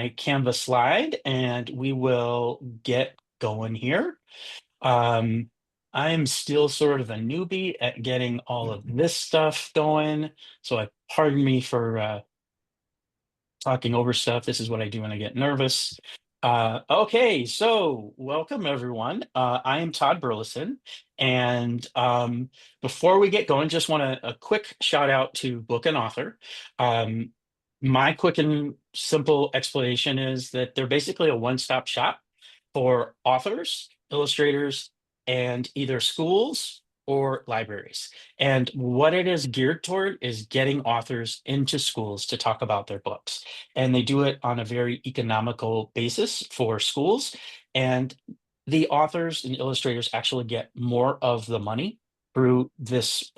my Canvas slide and we will get going here. Um, I am still sort of a newbie at getting all of this stuff going, so pardon me for talking over stuff. This is what I do when I get nervous. Okay, so welcome everyone. I am Todd Burleson, and before we get going, just want a quick shout out to book and author. Um, my quick and simple explanation is that they're basically a one-stop shop for authors, illustrators, and either schools or libraries. And what it is geared toward is getting authors into schools to talk about their books. And they do it on a very economical basis for schools. And the authors and illustrators actually get more of the money through this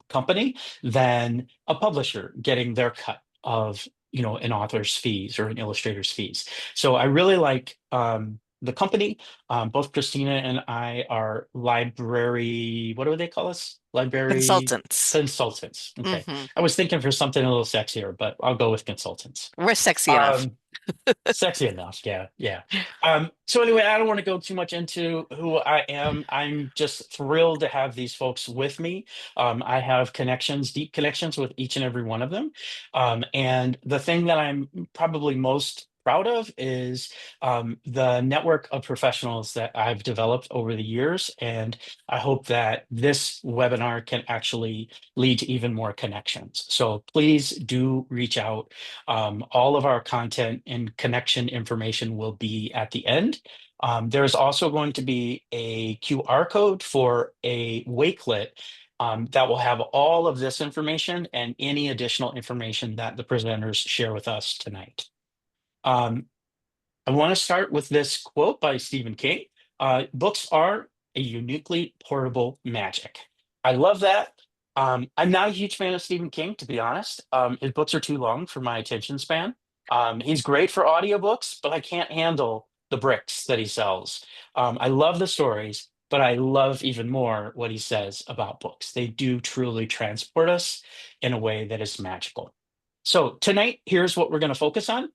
company than a publisher getting their cut of an author's fees or an illustrator's fees. So I really like the company. Both Christina and I are library, what do they call us? Library Consultants. consultants. Okay. Hmm. I was thinking for something a little sexier, but I'll go with consultants. We're sexy enough. Um, Sexy enough. Yeah. Yeah. So anyway, I don't want to go too much into who I am. I'm just thrilled to have these folks with me. I have connections, deep connections with each and every one of them. And the thing that I'm probably most proud of is the network of professionals that I've developed over the years. And I hope that this webinar can actually lead to even more connections. So please do reach out. All of our content and connection information will be at the end. There's also going to be a QR code for a Wakelet that will have all of this information and any additional information that the presenters share with us tonight. Um, I want to start with this quote by Stephen King. Books are a uniquely portable magic. I love that. I'm not a huge fan of Stephen King, to be honest. His books are too long for my attention span. He's great for audiobooks, but I can't handle the bricks that he sells. I love the stories, but I love even more what he says about books. They do truly transport us in a way that is magical. So tonight, here's what we're going to focus on.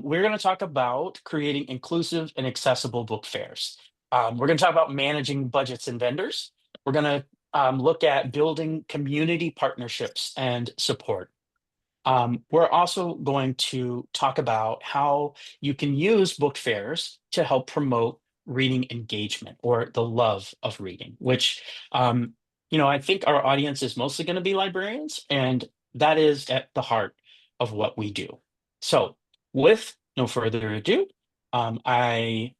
We're going to talk about creating inclusive and accessible book fairs. We're going to talk about managing budgets and vendors. We're going to look at building community partnerships and support. We're also going to talk about how you can use book fairs to help promote reading engagement or the love of reading, which, I think our audience is mostly going to be librarians, and that is at the heart of what we do. So, with no further ado, I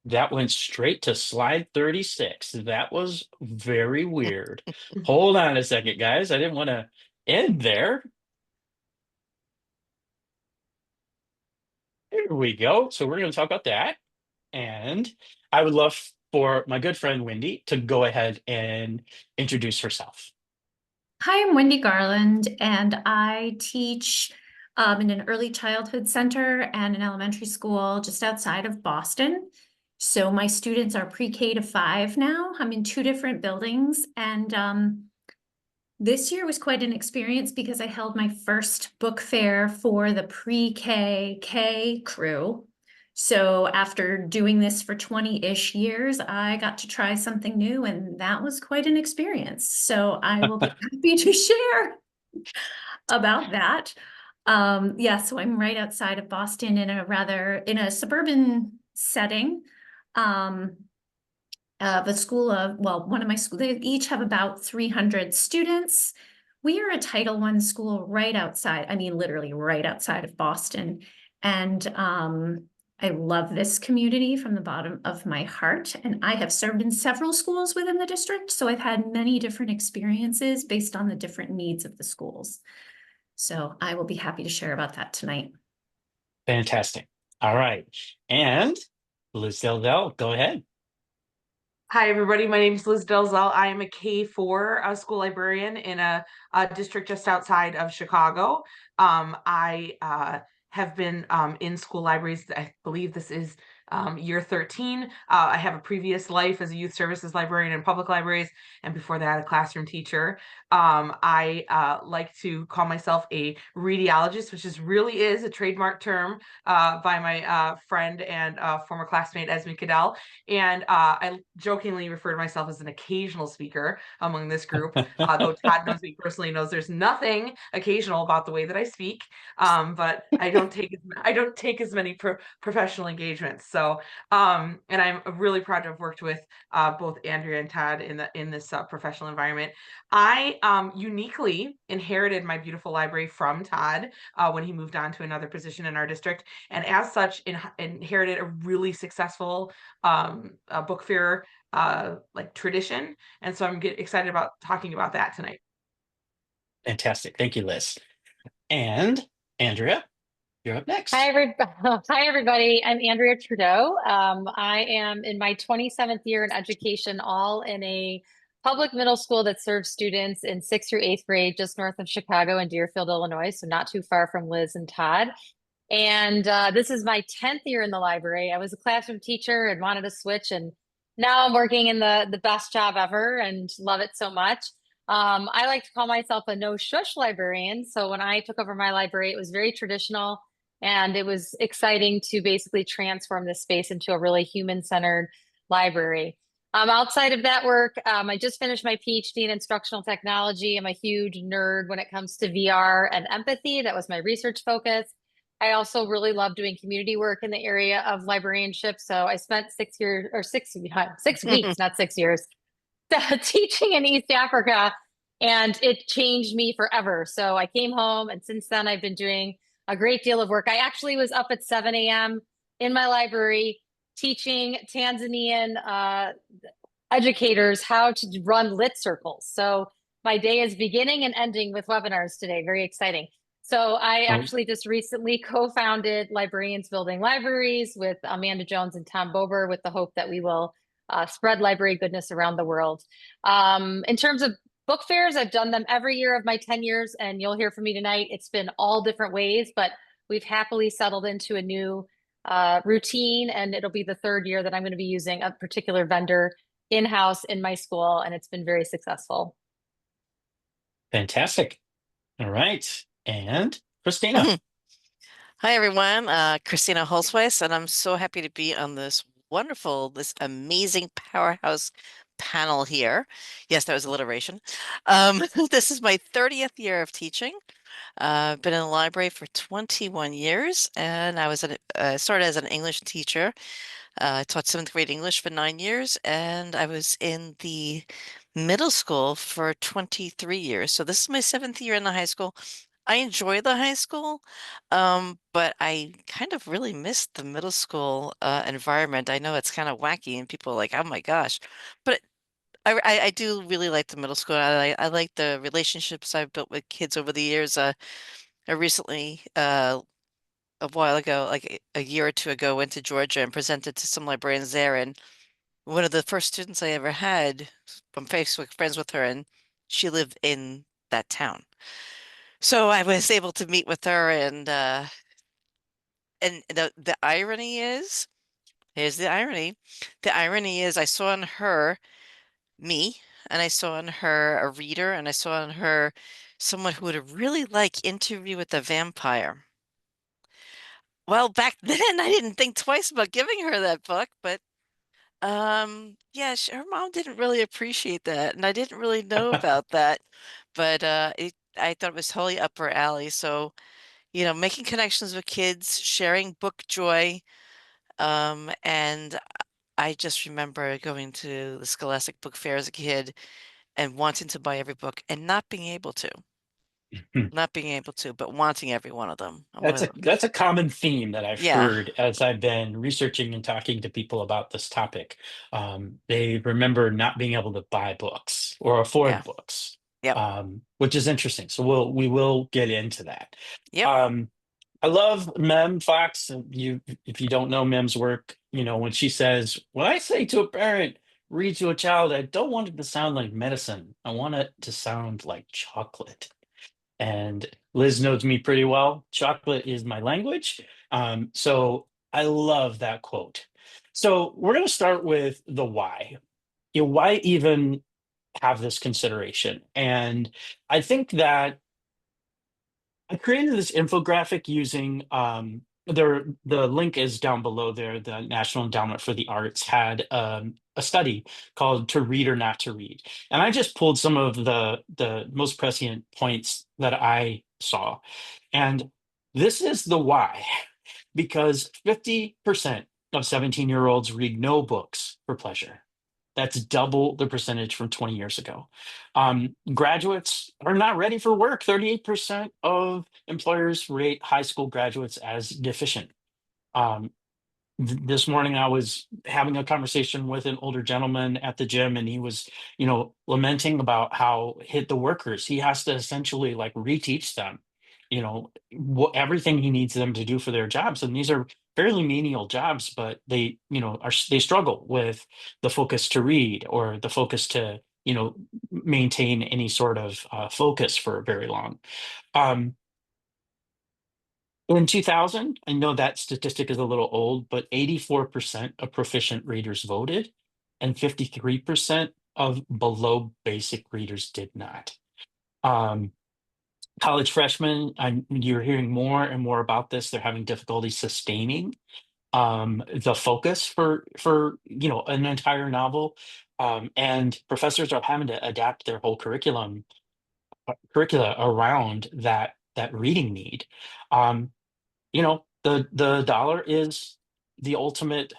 that went straight to slide 36. That was very weird. Hold on a second, guys. I didn't want to end there. Here we go. So we're going to talk about that. And I would love for my good friend Wendy to go ahead and introduce herself. Hi, I'm Wendy Garland, and I teach in an early childhood center and an elementary school just outside of Boston. So my students are pre-K to 5 now. I'm in 2 different buildings, and this year was quite an experience because I held my first book fair for the pre-K K crew. So after doing this for 20-ish years, I got to try something new, and that was quite an experience. So I will be happy to share about that. Yeah, so I'm right outside of Boston in a suburban setting. The school of, well, one of my schools, they each have about 300 students. We are a Title I school right outside, I mean, literally right outside of Boston. And I love this community from the bottom of my heart. And I have served in several schools within the district, so I've had many different experiences based on the different needs of the schools. So I will be happy to share about that tonight. Fantastic. All right. And Liz Deldell, go ahead. Hi, everybody. My name is Liz Delzell. I am a K-4 school librarian in a district just outside of Chicago. I have been in school libraries. I believe this is year 13. I have a previous life as a youth services librarian in public libraries, and before that, a classroom teacher. I like to call myself a radiologist, which really is a trademark term by my friend and former classmate Esme Cadell. And I jokingly refer to myself as an occasional speaker among this group, though Todd knows me personally, knows there's nothing occasional about the way that I speak. But I don't take as many professional engagements. So, and I'm really proud to have worked with both Andrea and Todd in this professional environment. I uniquely inherited my beautiful library from Todd when he moved on to another position in our district, and as such, inherited a really successful book fair like tradition. And so I'm excited about talking about that tonight. Fantastic. Thank you, Liz. And Andrea, you're up next. Hi, everybody. I'm Andrea Trudeau. I am in my 27th year in education, all in a public middle school that serves students in 6th through 8th grade, just north of Chicago in Deerfield, Illinois, so not too far from Liz and Todd. And this is my 10th year in the library. I was a classroom teacher and wanted to switch, and now I'm working in the best job ever and love it so much. I like to call myself a no shush librarian. So when I took over my library, it was very traditional, and it was exciting to basically transform this space into a really human-centered library. Outside of that work, I just finished my PhD in instructional technology. I'm a huge nerd when it comes to VR and empathy. That was my research focus. I also really love doing community work in the area of librarianship. So I spent 6 years or 6 weeks, not 6 years, teaching in East Africa, and it changed me forever. So I came home, and since then I've been doing a great deal of work. I actually was up at 7 a.m. in my library teaching Tanzanian educators how to run lit circles. So my day is beginning and ending with webinars today. Very exciting. So I actually just recently co-founded Librarians Building Libraries with Amanda Jones and Tom Bober, with the hope that we will spread library goodness around the world. In terms of book fairs, I've done them every year of my 10 years, and you'll hear from me tonight. It's been all different ways, but we've happily settled into a new routine, and it'll be the third year that I'm going to be using a particular vendor in-house in my school, and it's been very successful. Fantastic. All right. And Christina. Hi, everyone. Christina Holzweiss, and I'm so happy to be on this amazing powerhouse panel here. Yes, that was alliteration. This is my 30th year of teaching. I've been in the library for 21 years, and I started as an English teacher. I taught 7th grade English for 9 years, and I was in the middle school for 23 years. So this is my 7th year in the high school. I enjoy the high school, but I kind of really missed the middle school environment. I know it's kind of wacky, and people are like, "Oh my gosh," but I do really like the middle school. I like the relationships I've built with kids over the years. I recently, a while ago, like a year or two ago, went to Georgia and presented to some librarians there, and one of the first students I ever had, I'm Facebook friends with her, and she lived in that town. So I was able to meet with her, and the irony is, here's the irony. The irony is I saw in her me, and I saw in her a reader, and I saw in her someone who would really like Interview with the Vampire. Well, back then I didn't think twice about giving her that book, but yeah, her mom didn't really appreciate that, and I didn't really know about that, but I thought it was totally up her alley. So, making connections with kids, sharing book joy, and I just remember going to the Scholastic Book Fair as a kid and wanting to buy every book and not being able to. Not being able to, but wanting every one of them. That's a common theme that I've Yeah. heard as I've been researching and talking to people about this topic. They remember not being able to buy books or afford books, which is interesting. So we will get into that. Yep. I love Mem Fox. If you don't know Mem's work, when she says, when I say to a parent, read to a child, I don't want it to sound like medicine. I want it to sound like chocolate. And Liz knows me pretty well. Chocolate is my language. So I love that quote. So we're going to start with the why. Why even have this consideration? And I think that I created this infographic using the link is down below there. The National Endowment for the Arts had a study called "To Read or Not to Read," and I just pulled some of the most prescient points that I saw, and this is the why, because 50% of 17-year-olds read no books for pleasure. That's double the percentage from 20 years ago. Graduates are not ready for work. 38% of employers rate high school graduates as deficient. Um, this morning I was having a conversation with an older gentleman at the gym, and he was, lamenting about how hit the workers he has to essentially like reteach them, everything he needs them to do for their jobs. And these are fairly menial jobs, but they struggle with the focus to read, or the focus to, maintain any sort of focus for very long. Um, in 2000, I know that statistic is a little old, but 84% of proficient readers voted, and 53% of below basic readers did not. Um, College freshmen, you're hearing more and more about this. They're having difficulty sustaining the focus for an entire novel, and professors are having to adapt their whole curricula around that reading need. Um, the dollar is the ultimate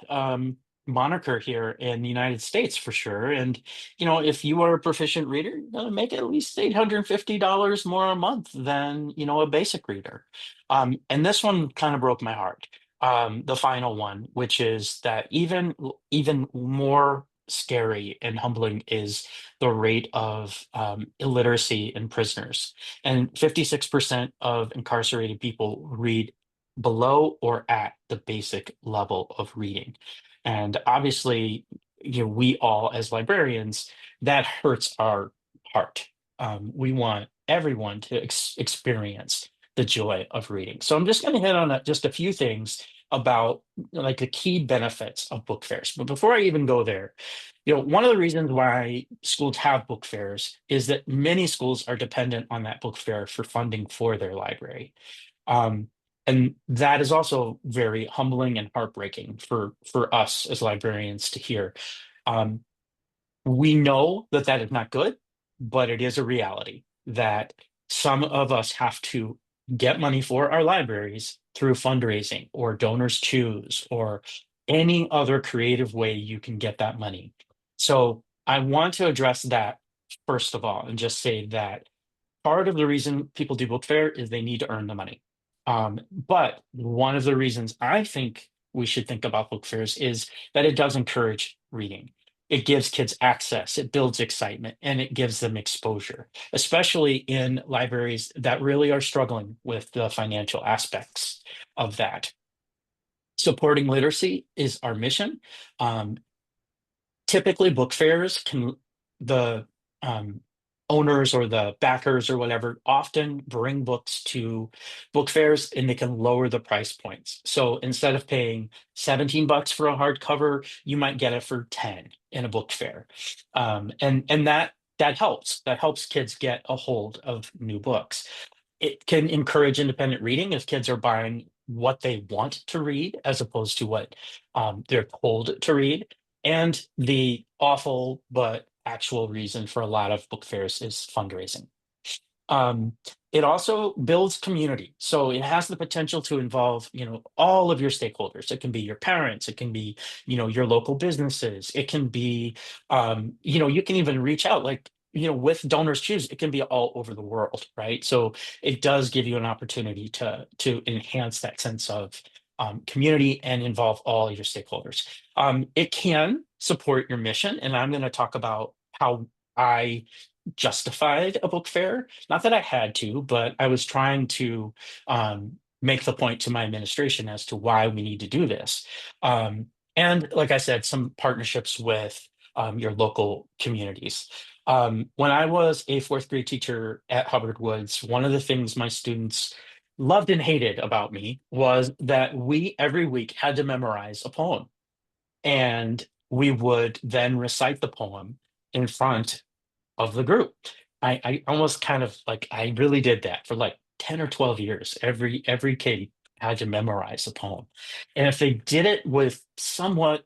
moniker here in the United States for sure. And if you are a proficient reader, you're gonna make at least $850 more a month than a basic reader. And this one kind of broke my heart. The final one, which is that even more scary and humbling, is the rate of illiteracy in prisoners. And 56% of incarcerated people read below or at the basic level of reading. And obviously, we all as librarians, that hurts our heart. We want everyone to experience the joy of reading. So I'm just going to hit on just a few things about like the key benefits of book fairs. But before I even go there, one of the reasons why schools have book fairs is that many schools are dependent on that book fair for funding for their library. Um, and that is also very humbling and heartbreaking for us as librarians to hear. Um, we know that that is not good, but it is a reality that some of us have to get money for our libraries through fundraising or donors choose or any other creative way you can get that money. So I want to address that first of all and just say that part of the reason people do book fair is they need to earn the money. But one of the reasons I think we should think about book fairs is that it does encourage reading. It gives kids access, it builds excitement, and it gives them exposure, especially in libraries that really are struggling with the financial aspects of that. Supporting literacy is our mission. Um, Typically book fairs can the owners or the backers or whatever often bring books to book fairs, and they can lower the price points. So instead of paying $17 for a hardcover, you might get it for 10 in a book fair. And that helps kids get a hold of new books. It can encourage independent reading if kids are buying what they want to read as opposed to what they're told to read. And the awful but actual reason for a lot of book fairs is fundraising. Um, it also builds community. So it has the potential to involve, all of your stakeholders. It can be your parents, it can be, your local businesses, it can be, you can even reach out like, with donors choose, it can be all over the world, right? So it does give you an opportunity to enhance that sense of community and involve all your stakeholders. It can support your mission, and I'm going to talk about how I justified a book fair. Not that I had to, but I was trying to make the point to my administration as to why we need to do this. And like I said, some partnerships with your local communities. When I was a fourth grade teacher at Hubbard Woods, one of the things my students loved and hated about me was that we every week had to memorize a poem, and we would then recite the poem in front of the group. I almost kind of like I really did that for like 10 or 12 years. Every kid had to memorize a poem. And if they did it with somewhat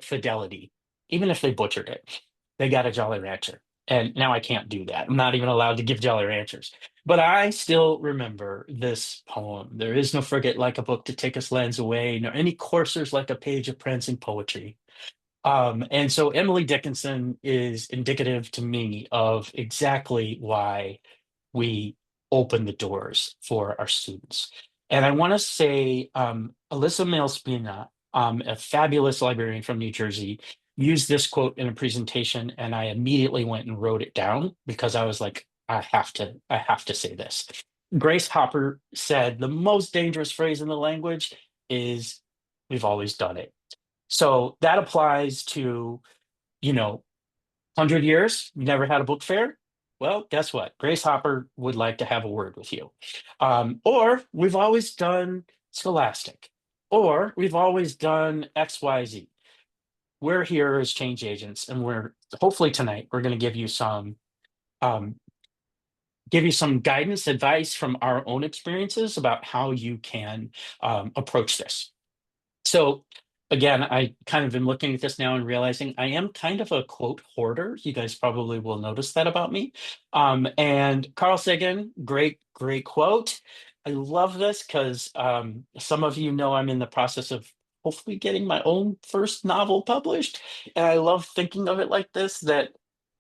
fidelity, even if they butchered it, they got a Jolly Rancher. And now I can't do that. I'm not even allowed to give Jolly Ranchers. But I still remember this poem. There is no frigate like a book to take us lands away, nor any coursers like a page of prancing poetry. And so Emily Dickinson is indicative to me of exactly why we open the doors for our students. And I want to say Alyssa Malespina, a fabulous librarian from New Jersey, used this quote in a presentation, and I immediately went and wrote it down because I was like, I have to say this. Grace Hopper said the most dangerous phrase in the language is "we've always done it." So that applies to, you know, 100 years, you never had a book fair. Well, guess what? Grace Hopper would like to have a word with you. Or we've always done Scholastic, or we've always done XYZ. We're here as change agents, and we're hopefully tonight we're going to um, give you some guidance, advice from our own experiences about how you can approach this. So again, I kind of been looking at this now and realizing I am kind of a quote hoarder. You guys probably will notice that about me. And Carl Sagan, great quote. I love this because some of you know I'm in the process of hopefully getting my own first novel published. And I love thinking of it like this, that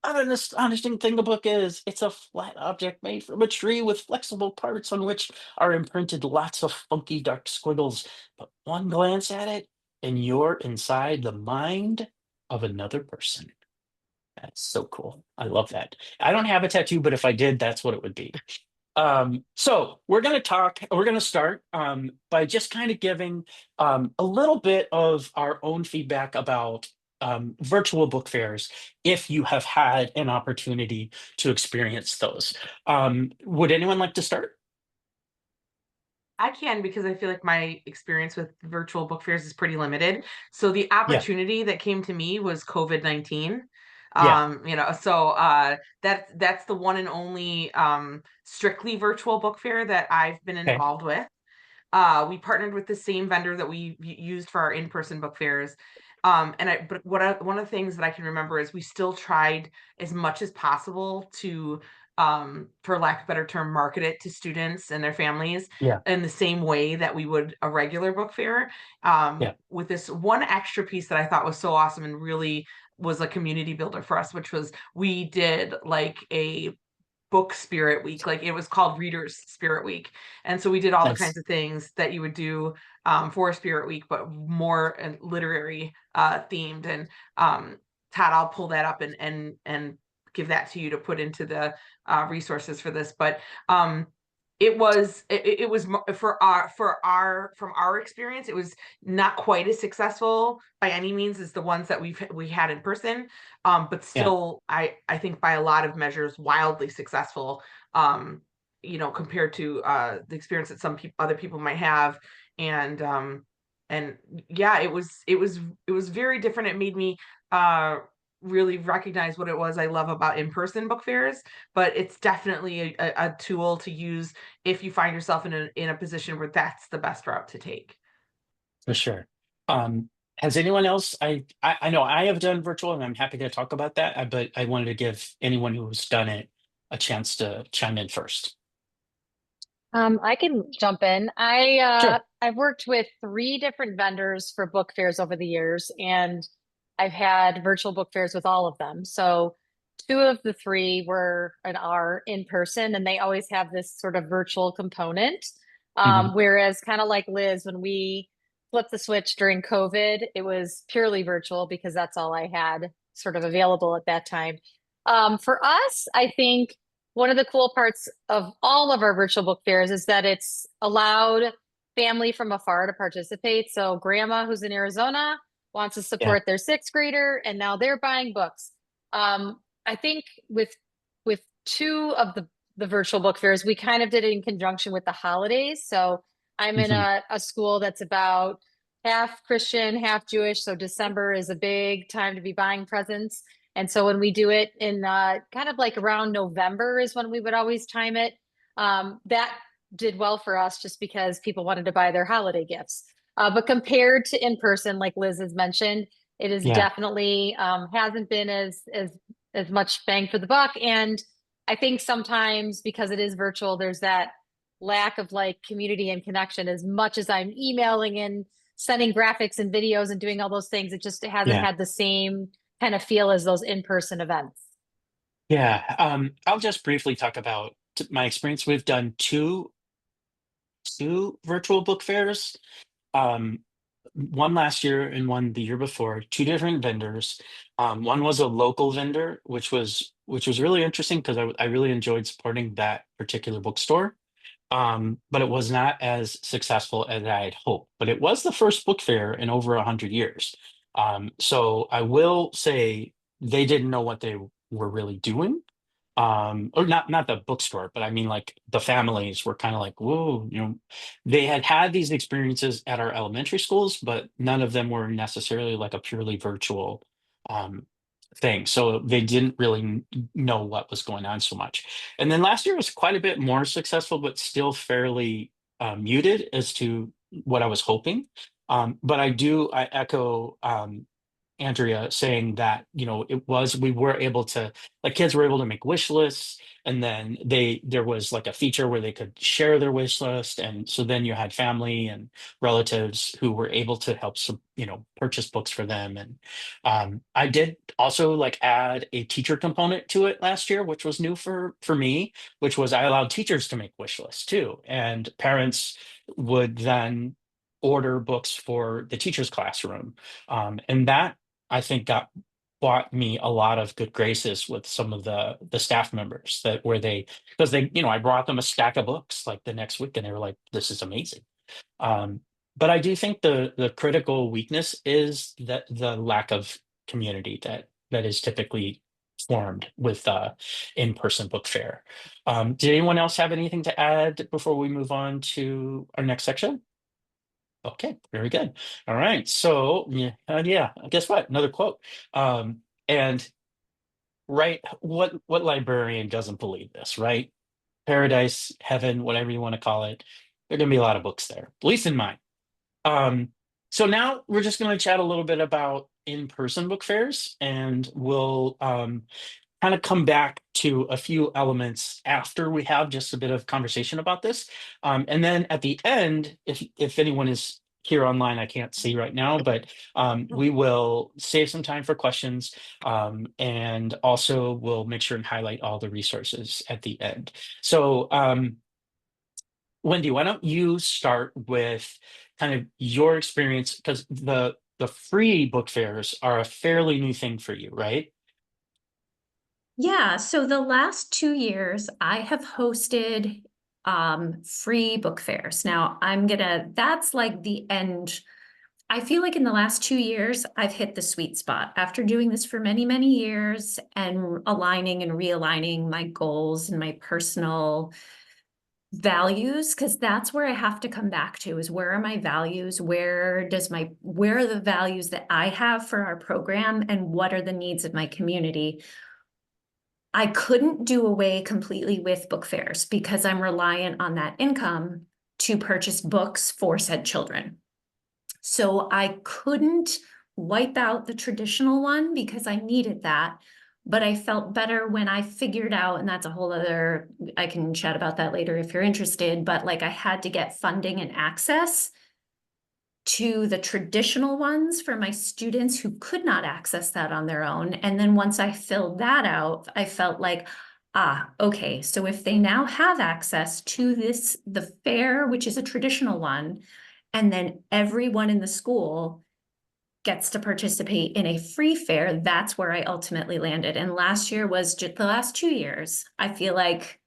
an astonishing thing the book is, it's a flat object made from a tree with flexible parts on which are imprinted lots of funky dark squiggles, but one glance at it, and you're inside the mind of another person. That's so cool. I love that. I don't have a tattoo, but if I did, that's what it would be. So we're going to start by just kind of giving a little bit of our own feedback about virtual book fairs, if you have had an opportunity to experience those. Would anyone like to start? I can, because I feel like my experience with virtual book fairs is pretty limited. So the Yeah, opportunity that came to me was COVID-19. yeah, That's the one and only strictly virtual book fair that I've been okay, involved with. We partnered with the same vendor that we used for our in-person book fairs. One of the things that I can remember is we still tried as much as possible to, for lack of a better term, market it to students and their families yeah, in the same way that we would a regular book fair. yeah, With this one extra piece that I thought was so awesome and really was a community builder for us, which was we did like a book spirit week. Like, it was called Readers Spirit Week, and so we did all the kinds nice. of things that you would do for Spirit Week, but more literary themed. And Todd, I'll pull that up and give that to you to put into the resources for this. But for our from our experience, it was not quite as successful by any means as the ones that we had in person, but Yeah, still, I think by a lot of measures wildly successful, um compared to the experience that some other people might have. And um and yeah, it was very different. It made me uh really recognize what it was I love about in-person book fairs, but it's definitely a tool to use if you find yourself in a position where that's the best route to take. for sure. Um, has anyone else? I know I have done virtual, and I'm happy to talk about that. But I wanted to give anyone who's done it a chance to chime in first. I can jump in. Sure. I've worked with three different vendors for book fairs over the years, and I've had virtual book fairs with all of them. So two of the three were and are in person, and they always have this sort of virtual component. Hmm. Whereas kind of like Liz, when we flipped the switch during COVID, it was purely virtual because that's all I had sort of available at that time. For us, I think one of the cool parts of all of our virtual book fairs is that it's allowed family from afar to participate. So grandma who's in Arizona wants to Yeah. support their sixth grader, and now they're buying books. I think with two of the virtual book fairs. We kind of did it in conjunction with the holidays. So I'm in Mhm. a school that's about half Christian, half Jewish. So December is a big time to be buying presents. And so when we do it in kind of like around November is when we would always time it. That did well for us just because people wanted to buy their holiday gifts. But compared to in person, like Liz has mentioned, it is Yeah. definitely hasn't been as much bang for the buck. And I think sometimes because it is virtual, there's that lack of like community and connection. As much as I'm emailing and sending graphics and videos and doing all those things, it just hasn't Yeah. had the same kind of feel as those in-person events. Yeah. I'll just briefly talk about my experience. We've done two virtual book fairs. Um, one last year and one the year before, two different vendors. One was a local vendor, which was really interesting because I really enjoyed supporting that particular bookstore. But it was not as successful as I had hoped. But it was the first book fair in over 100 years. So I will say they didn't know what they were really doing. Or not the bookstore, but I mean like the families were kind of like, whoa, they had had these experiences at our elementary schools, but none of them were necessarily like a purely virtual um, thing. So they didn't really know what was going on so much. And then last year was quite a bit more successful, but still fairly muted as to what I was hoping. But I echo Andrea saying that, we were able to, like, kids were able to make wish lists, and then there was like a feature where they could share their wish list, and so then you had family and relatives who were able to help some, purchase books for them. And I did also like add a teacher component to it last year, which was new for me, which was I allowed teachers to make wish lists too, and parents would then order books for the teacher's classroom. And that, I think, bought me a lot of good graces with some of the staff members, that where they, because I brought them a stack of books like the next week, and they were like, this is amazing. um, but I do think the critical weakness is that the lack of community that is typically formed with in-person book fair. Did anyone else have anything to add before we move on to our next section? Okay, very good. All right. So yeah, guess what? Another quote. And right, what librarian doesn't believe this, right? Paradise, heaven, whatever you want to call it. There are gonna be a lot of books there, at least in mine. Um, so now we're just gonna chat a little bit about in-person book fairs, and we'll kind of come back to a few elements after we have just a bit of conversation about this. And then at the end, if anyone is here online, I can't see right now, but we will save some time for questions, and also we'll make sure and highlight all the resources at the end. So Wendy, why don't you start with kind of your experience, because the free book fairs are a fairly new thing for you, right? Yeah, so the last 2 years I have hosted free book fairs. Now that's like the end. I feel like in the last 2 years, I've hit the sweet spot after doing this for many, many years and aligning and realigning my goals and my personal values, because that's where I have to come back to, is where are my values? Where are the values that I have for our program, and what are the needs of my community? I couldn't do away completely with book fairs because I'm reliant on that income to purchase books for said children. So I couldn't wipe out the traditional one because I needed that. But I felt better when I figured out, and that's a whole other, I can chat about that later if you're interested, but like I had to get funding and access to the traditional ones for my students who could not access that on their own. And then once I filled that out, I felt like, okay, so if they now have access to the fair, which is a traditional one, and then everyone in the school gets to participate in a free fair, that's where I ultimately landed. And last year was just the last 2 years. I feel like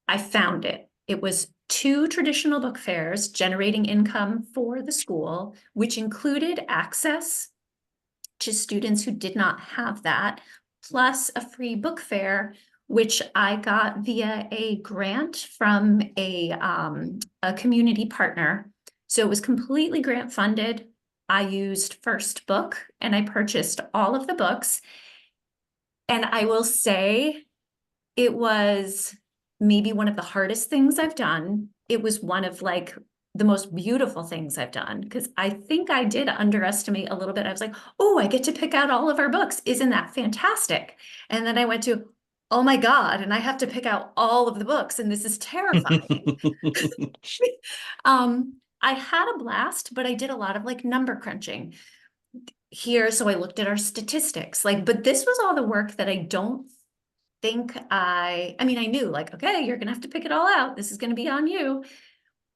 I found it. It was 2 traditional book fairs generating income for the school, which included access to students who did not have that, plus a free book fair, which I got via a grant from a community partner. So it was completely grant funded. I used First Book and I purchased all of the books. And I will say it was maybe one of the hardest things I've done. It was one of like the most beautiful things I've done, because I think I did underestimate a little bit. I was like, oh, I get to pick out all of our books. Isn't that fantastic? And then I went to, oh my God, and I have to pick out all of the books, and this is terrifying. I had a blast, but I did a lot of like number crunching here. So I looked at our statistics, like, but this was all the work that I don't think I mean, I knew like, okay, you're gonna have to pick it all out. This is gonna be on you.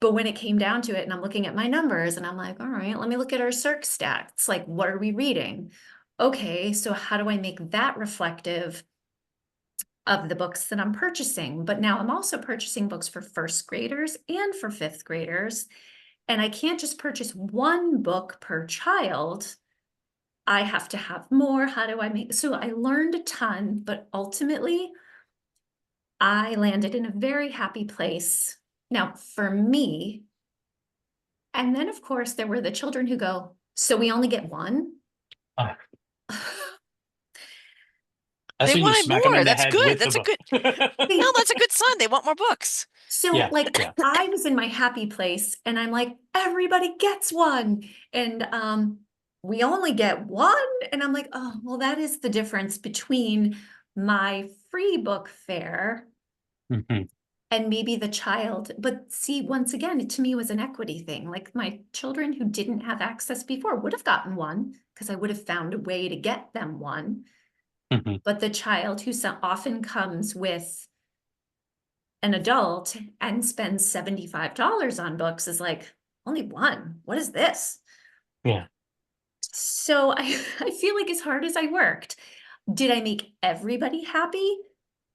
But when it came down to it and I'm looking at my numbers and I'm like, all right, let me look at our circ stats. Like, what are we reading? Okay, so how do I make that reflective of the books that I'm purchasing? But now I'm also purchasing books for first graders and for fifth graders. And I can't just purchase one book per child. I have to have more. How do I make? So I learned a ton, but ultimately I landed in a very happy place. Now, for me, and then of course there were the children who go, so we only get one? Ah, that's They when you wanted smack them in more. the That's head good. with the That's a book. good. No, that's a good sign. They want more books. So Yeah, like yeah. I was in my happy place and I'm like, everybody gets one. And we only get one. And I'm like, oh, well, that is the difference between my free book fare Mhm, and maybe the child. But see, once again, to me it was an equity thing. Like my children who didn't have access before would have gotten one because I would have found a way to get them one. mhm. But the child who so often comes with an adult and spends $75 on books is like, only one. What is this? Yeah, So I feel like as hard as I worked, did I make everybody happy?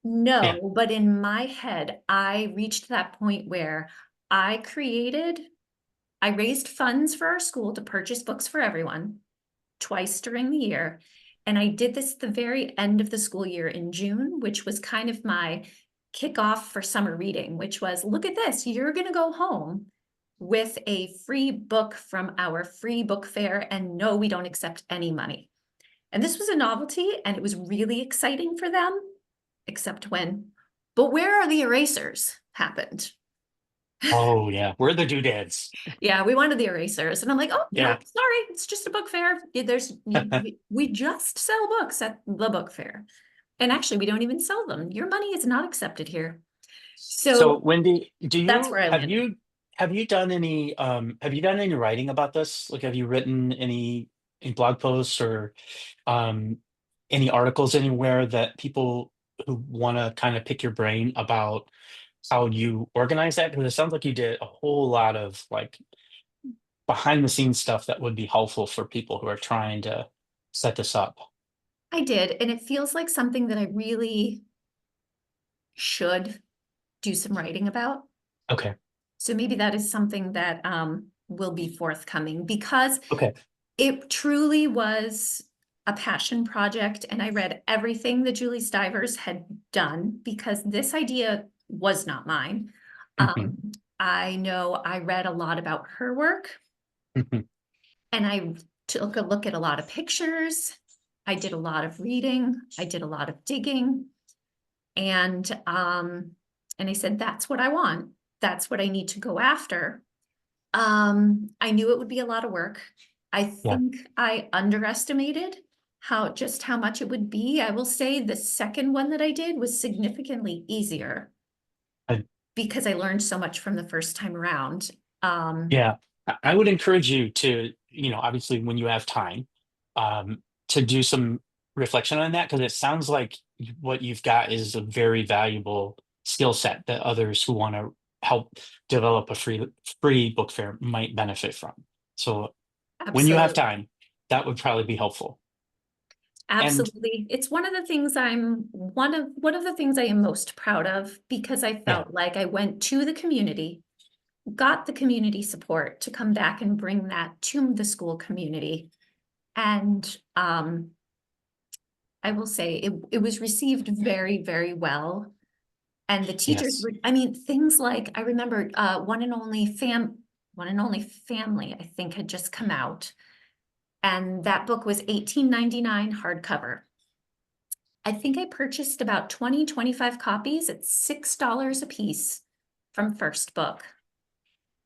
yeah, No, but in my head, I reached that point where I raised funds for our school to purchase books for everyone twice during the year. And I did this at the very end of the school year in June, which was kind of my kickoff for summer reading, which was, look at this, you're going to go home with a free book from our free book fair. And no, we don't accept any money. And this was a novelty and it was really exciting for them, except when, but where are the erasers happened. oh yeah. Where are the doodads? Yeah, we wanted the erasers. And I'm like, oh, no, Yeah. sorry, it's just a book fair. We just sell books at the book fair. And actually, we don't even sell them. Your money is not accepted here. So So Wendy, do that's you where I landed. have you done any writing about this? Like have you written any blog posts or um any articles anywhere that people who want to kind of pick your brain about how you organize that? Because it sounds like you did a whole lot of like behind the scenes stuff that would be helpful for people who are trying to set this up. I did. And it feels like something that I really should do some writing about. Okay. So maybe that is something that will be forthcoming because Okay. it truly was a passion project. And I read everything that Julie Stivers had done because this idea was not mine. Mhm, I know I read a lot about her work mhm. and I took a look at a lot of pictures. I did a lot of reading. I did a lot of digging. And I said, that's what I want. That's what I need to go after. I knew it would be a lot of work. I Yeah. think I underestimated how much it would be. I will say the second one that I did was significantly easier I- because I learned so much from the first time around. Yeah. I would encourage you to, obviously when you have time, to do some reflection on that because it sounds like what you've got is a very valuable skill set that others who want to help develop a free book fair might benefit from. So when you have Absolutely. time, that would probably be helpful. And Absolutely. It's one of the things I am most proud of because I yeah, felt like I went to the community, got the community support to come back and bring that to the school community. And I will say it was received very, very well. And the teachers Yes. were, I mean, things like, I remember One and Only Family, I think, had just come out. And that book was $18.99 hardcover. I think I purchased about 25 copies at $6 a piece from First Book.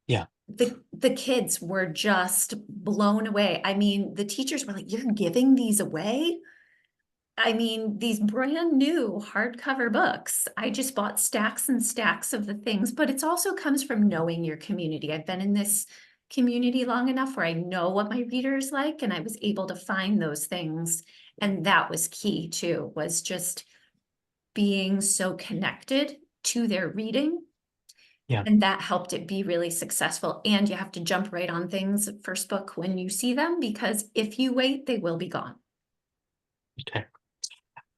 Yeah. The kids were just blown away. I mean, the teachers were like, "You're giving these away?" I mean, these brand new hardcover books. I just bought stacks and stacks of the things, but it also comes from knowing your community. I've been in this community long enough where I know what my readers like, and I was able to find those things. And that was key too, was just being so connected to their reading. Yeah. And that helped it be really successful. And you have to jump right on things at First Book when you see them, because if you wait, they will be gone. Okay.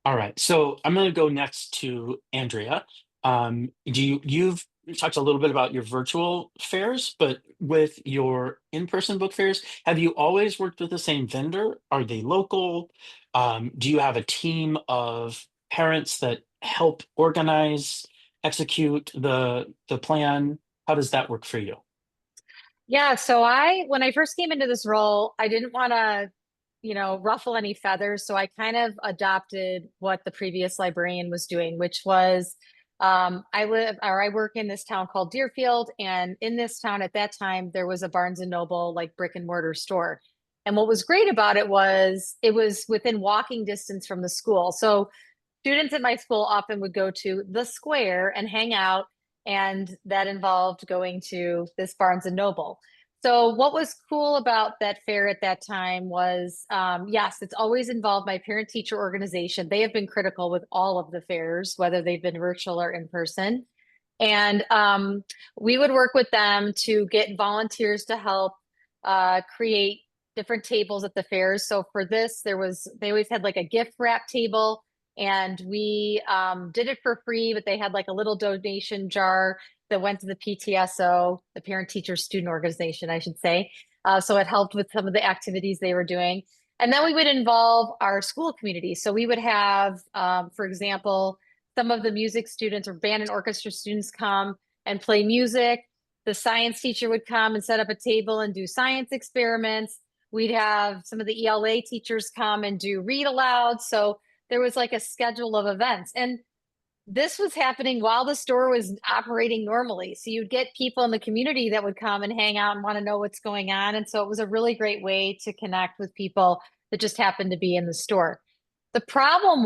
All right. So I'm going to go next to Andrea. You've talked a little bit about your virtual fairs, but with your in-person book fairs, have you always worked with the same vendor? Are they local? Do you have a team of parents that help organize, execute the plan? How does that work for you? Yeah, so when I first came into this role, I didn't want to, ruffle any feathers. So I kind of adopted what the previous librarian was doing, which was I work in this town called Deerfield. And in this town at that time, there was a Barnes and Noble, like brick and mortar store. And what was great about it was within walking distance from the school. So students at my school often would go to the square and hang out, and that involved going to this Barnes and Noble. So what was cool about that fair at that time was, yes, it's always involved my parent teacher organization. They have been critical with all of the fairs, whether they've been virtual or in person. And we would work with them to get volunteers to help create different tables at the fairs. So for this, they always had like a gift wrap table, and we did it for free, but they had like a little donation jar that went to the PTSO, the Parent Teacher Student Organization, I should say. So it helped with some of the activities they were doing. And then we would involve our school community. So we would have, for example, some of the music students or band and orchestra students come and play music. The science teacher would come and set up a table and do science experiments. We'd have some of the ELA teachers come and do read aloud. So there was like a schedule of events. And this was happening while the store was operating normally. So you'd get people in the community that would come and hang out and want to know what's going on. And so it was a really great way to connect with people that just happened to be in the store. The problem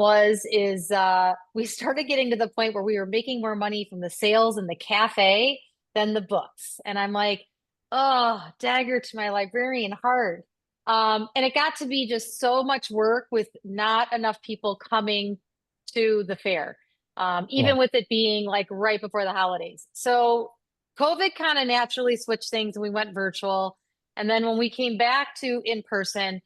we started getting to the point where we were making more money from the sales in the cafe than the books. And I'm like, oh, dagger to my librarian heart. And it got to be just so much work with not enough people coming to the fair, Yeah. even with it being like right before the holidays. So COVID kind of naturally switched things and we went virtual. And then when we came back to in person,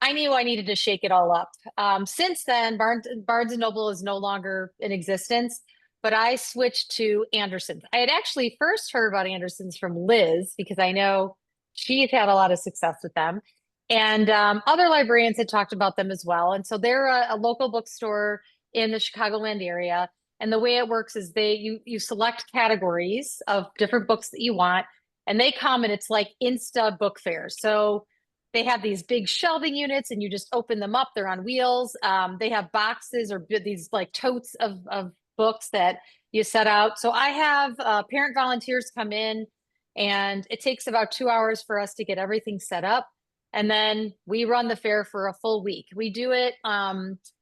I knew I needed to shake it all up. Since then, Barnes and Noble is no longer in existence, but I switched to Anderson's. I had actually first heard about Anderson's from Liz because I know she's had a lot of success with them. And other librarians had talked about them as well. And so they're a local bookstore in the Chicagoland area. And the way it works is you select categories of different books that you want, and they come and it's like Insta book fair. So they have these big shelving units and you just open them up. They're on wheels. They have boxes or these like totes of books that you set out. So I have parent volunteers come in, and it takes about 2 hours for us to get everything set up. And then we run the fair for a full week. We do it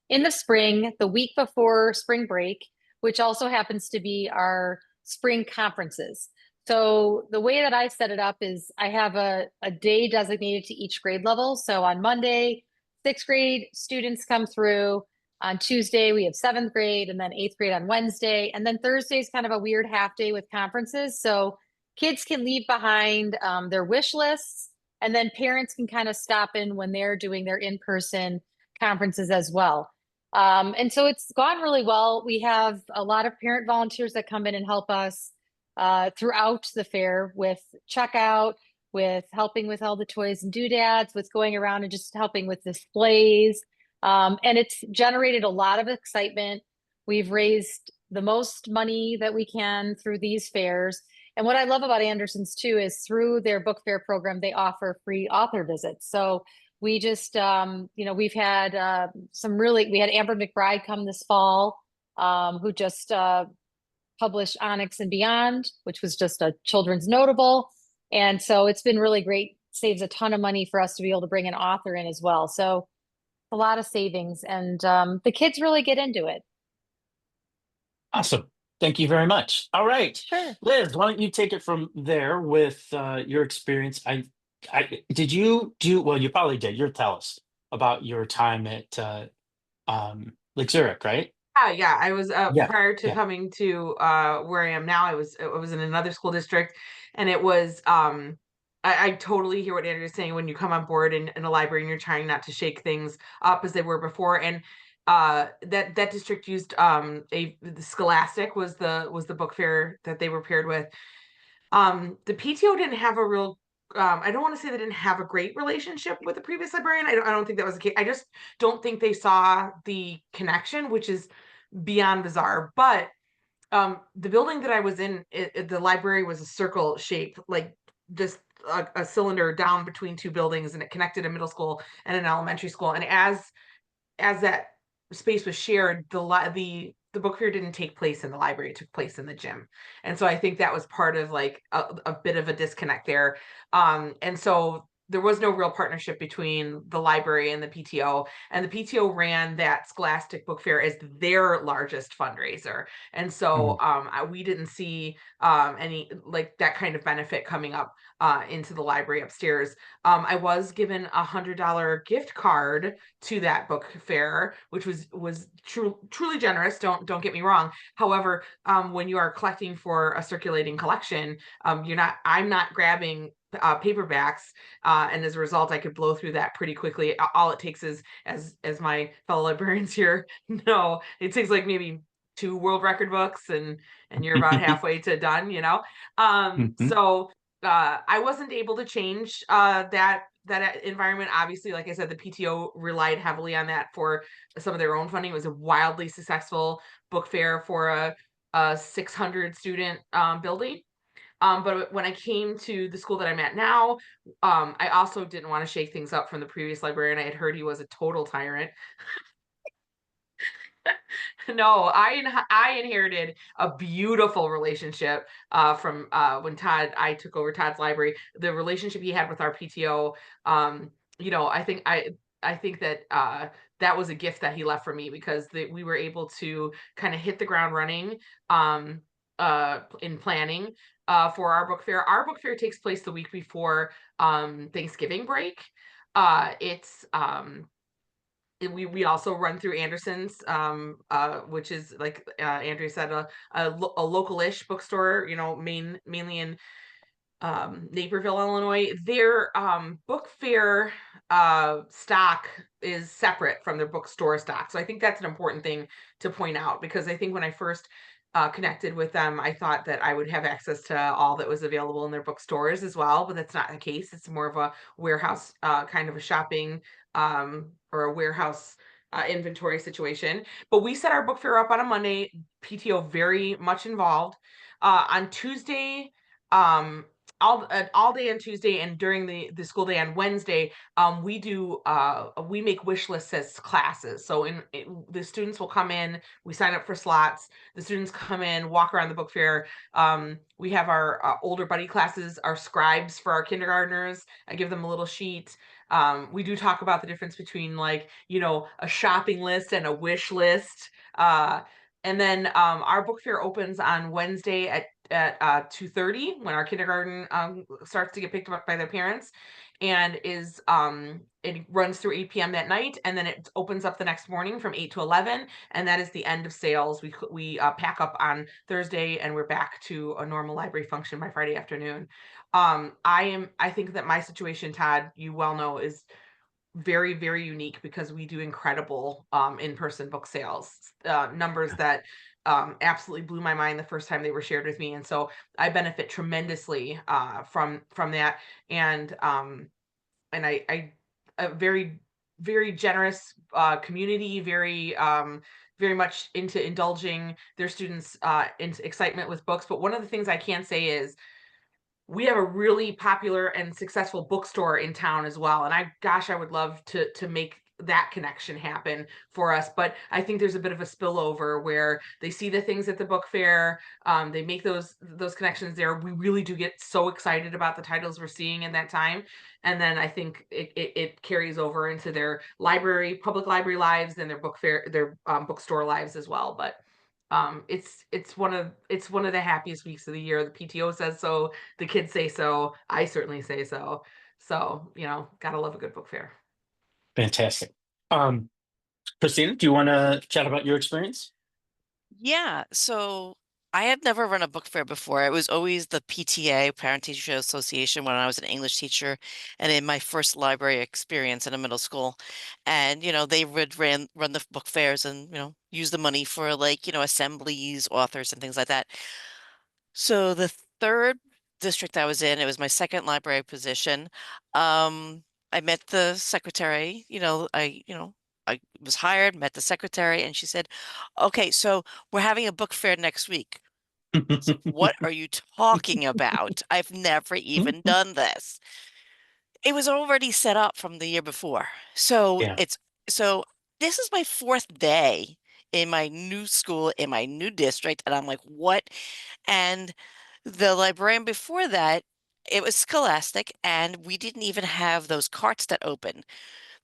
in the spring, the week before spring break, which also happens to be our spring conferences. So the way that I set it up is I have a day designated to each grade level. So on Monday, sixth grade students come through. On Tuesday, we have seventh grade, and then eighth grade on Wednesday. And then Thursday is kind of a weird half day with conferences. So kids can leave behind their wish lists, and then parents can kind of stop in when they're doing their in-person conferences as well. And so it's gone really well. We have a lot of parent volunteers that come in and help us throughout the fair with checkout, with helping with all the toys and doodads, with going around and just helping with displays. And it's generated a lot of excitement. We've raised the most money that we can through these fairs. And what I love about Anderson's too is through their book fair program, they offer free author visits. So we just, we've had we had Amber McBride come this fall, who just published Onyx and Beyond, which was just a children's notable. And so it's been really great, saves a ton of money for us to be able to bring an author in as well. So a lot of savings, and the kids really get into it. Awesome. Thank you very much. All right, Sure. Liz, why don't you take it from there with your experience? Did you do, well, you probably did. You'll tell us about your time at Lake Zurich, right? Yeah, I was Yeah, prior to yeah. coming to where I am now, I was in another school district, and it was I totally hear what Andrew's saying when you come on board in a library and you're trying not to shake things up as they were before. And that district used the Scholastic was the book fair that they were paired with. The PTO didn't have a real I don't want to say they didn't have a great relationship with the previous librarian. I don't think that was the case. I just don't think they saw the connection, which is beyond bizarre. But the building that I was in, the library was a circle shape, like just a cylinder down between two buildings, and it connected a middle school and an elementary school. And as that space was shared, the book fair didn't take place in the library; it took place in the gym. And so I think that was part of like a bit of a disconnect there. And so there was no real partnership between the library and the PTO. And the PTO ran that Scholastic Book Fair as their largest fundraiser. And so we didn't see any like that kind of benefit coming up into the library upstairs. I was given $100 gift card to that book fair, which was truly generous. Don't get me wrong. However, when you are collecting for a circulating collection, I'm not grabbing paperbacks, and as a result, I could blow through that pretty quickly. All it takes is, as my fellow librarians here know, it takes like maybe 2 world record books, and you're about halfway to done. So I wasn't able to change that environment. Obviously, like I said, the PTO relied heavily on that for some of their own funding. It was a wildly successful book fair for a 600 student building. But when I came to the school that I'm at now, I also didn't want to shake things up from the previous librarian. I had heard he was a total tyrant. No, I inherited a beautiful relationship from when I took over Todd's library. The relationship he had with our PTO, I think that that was a gift that he left for me, because we were able to kind of hit the ground running in planning for our book fair. Our book fair takes place the week before Thanksgiving break. It's we also run through Anderson's, which is like Andrea said, a local-ish bookstore, mainly in Naperville, Illinois. Their book fair stock is separate from their bookstore stock. So I think that's an important thing to point out, because I think when I first connected with them, I thought that I would have access to all that was available in their bookstores as well, but that's not the case. It's more of a warehouse kind of a shopping or a warehouse inventory situation. But we set our book fair up on a Monday. PTO very much involved. On Tuesday, all day on Tuesday, and during the school day on Wednesday, we make wish lists as classes. So the students will come in, we sign up for slots, the students come in, walk around the book fair. We have our older buddy classes, our scribes for our kindergartners. I give them a little sheet. We do talk about the difference between a shopping list and a wish list. And then our book fair opens on Wednesday at 2:30, when our kindergarten starts to get picked up by their parents, and it runs through 8 p.m. that night, and then it opens up the next morning from 8 to 11, and that is the end of sales. We pack up on Thursday, and we're back to a normal library function by Friday afternoon. I think that my situation, Todd, you well know, is very, very unique, because we do incredible in-person book sales numbers that absolutely blew my mind the first time they were shared with me. And so I benefit tremendously from that. And I very very generous community, very much into indulging their students into excitement with books. But one of the things I can say is we have a really popular and successful bookstore in town as well. And I would love to make that connection happen for us. But I think there's a bit of a spillover where they see the things at the book fair. They make those connections there. We really do get so excited about the titles we're seeing in that time. And then I think it carries over into their public library lives, and their book fair, their bookstore lives as well. But it's one of the happiest weeks of the year. The PTO says so, the kids say so, I certainly say so. So, gotta love a good book fair. Fantastic. Um, Christina, do you want to chat about your experience? Yeah, so I had never run a book fair before. It was always the PTA, Parent Teacher Association, when I was an English teacher, and in my first library experience in a middle school. And they would run the book fairs and use the money for like assemblies, authors, and things like that. So the third district I was in, it was my second library position. I met the secretary, I was hired, met the secretary, and she said, "Okay, so we're having a book fair next week." I was like, "What are you talking about? I've never even done this." It was already set up from the year before. So Yeah. so this is my fourth day in my new school, in my new district, and I'm like, "What?" And the librarian before that, it was Scholastic, and we didn't even have those carts that open.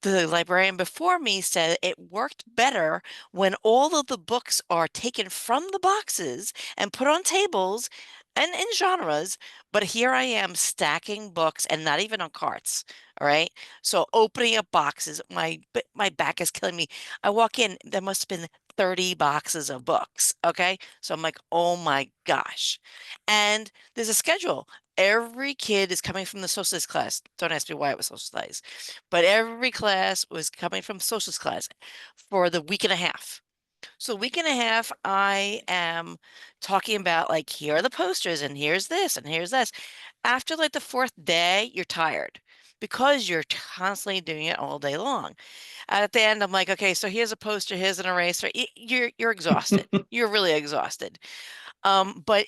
The librarian before me said it worked better when all of the books are taken from the boxes and put on tables and in genres. But here I am stacking books and not even on carts. All right. So opening up boxes, my back is killing me. I walk in, there must have been 30 boxes of books. Okay. So I'm like, oh my gosh. And there's a schedule. Every kid is coming from the socialist class. Don't ask me why it was socialized, but every class was coming from socialist class for the week and a half. So week and a half, I am talking about like, here are the posters and here's this and here's this. After like the fourth day, you're tired because you're constantly doing it all day long. At the end, I'm like, okay, so here's a poster, here's an eraser. You're exhausted. You're really exhausted. But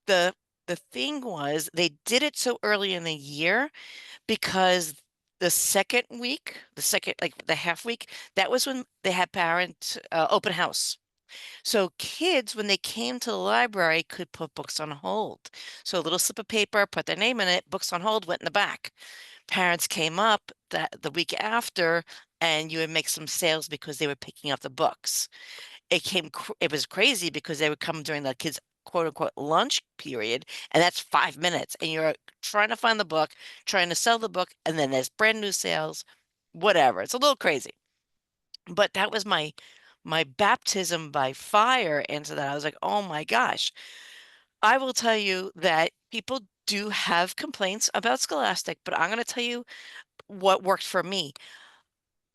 the the thing was they did it so early in the year because the second week, like the half week, that was when they had parent open house. So kids, when they came to the library, could put books on hold. So a little slip of paper, put their name in it, books on hold, went in the back. Parents came up that the week after, and you would make some sales because they were picking up the books. It was crazy because they would come during the kids' quote unquote lunch period, and that's 5 minutes, and you're trying to find the book, trying to sell the book, and then there's brand new sales, whatever. It's a little crazy. But that was my baptism by fire into that. I was like, oh my gosh. I will tell you that people do have complaints about Scholastic, but I'm going to tell you what worked for me.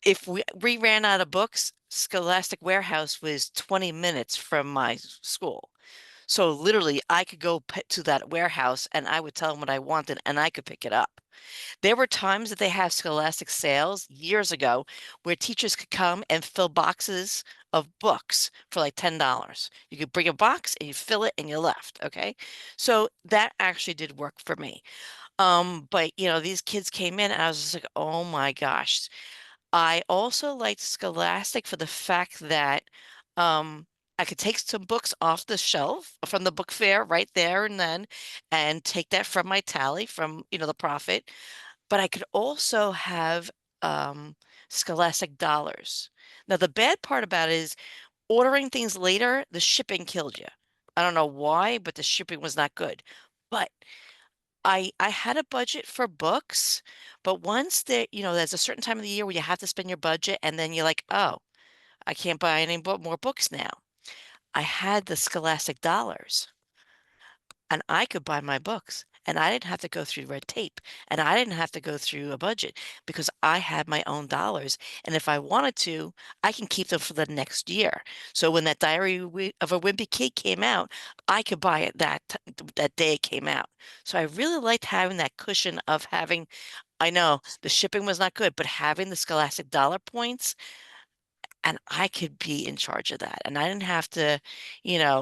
If we ran out of books, Scholastic Warehouse was 20 minutes from my school. So literally, I could go to that warehouse and I would tell them what I wanted and I could pick it up. There were times that they have Scholastic sales years ago where teachers could come and fill boxes of books for like $10. You could bring a box and you fill it and you left. Okay. So that actually did work for me. But these kids came in and I was just like, oh my gosh. I also liked Scholastic for the fact that I could take some books off the shelf from the book fair right there and then and take that from my tally from, the profit. But I could also have Scholastic dollars. Now, the bad part about it is ordering things later, the shipping killed you. I don't know why, but the shipping was not good. But I had a budget for books, but once there's a certain time of the year where you have to spend your budget, and then you're like, oh, I can't buy any more books now. I had the Scholastic dollars, and I could buy my books, and I didn't have to go through red tape, and I didn't have to go through a budget because I had my own dollars. And if I wanted to, I can keep them for the next year. So when that of a Wimpy Kid came out, I could buy it that day it came out. So I really liked having that cushion of having I know the shipping was not good, but having the Scholastic dollar points, and I could be in charge of that. And I didn't have to,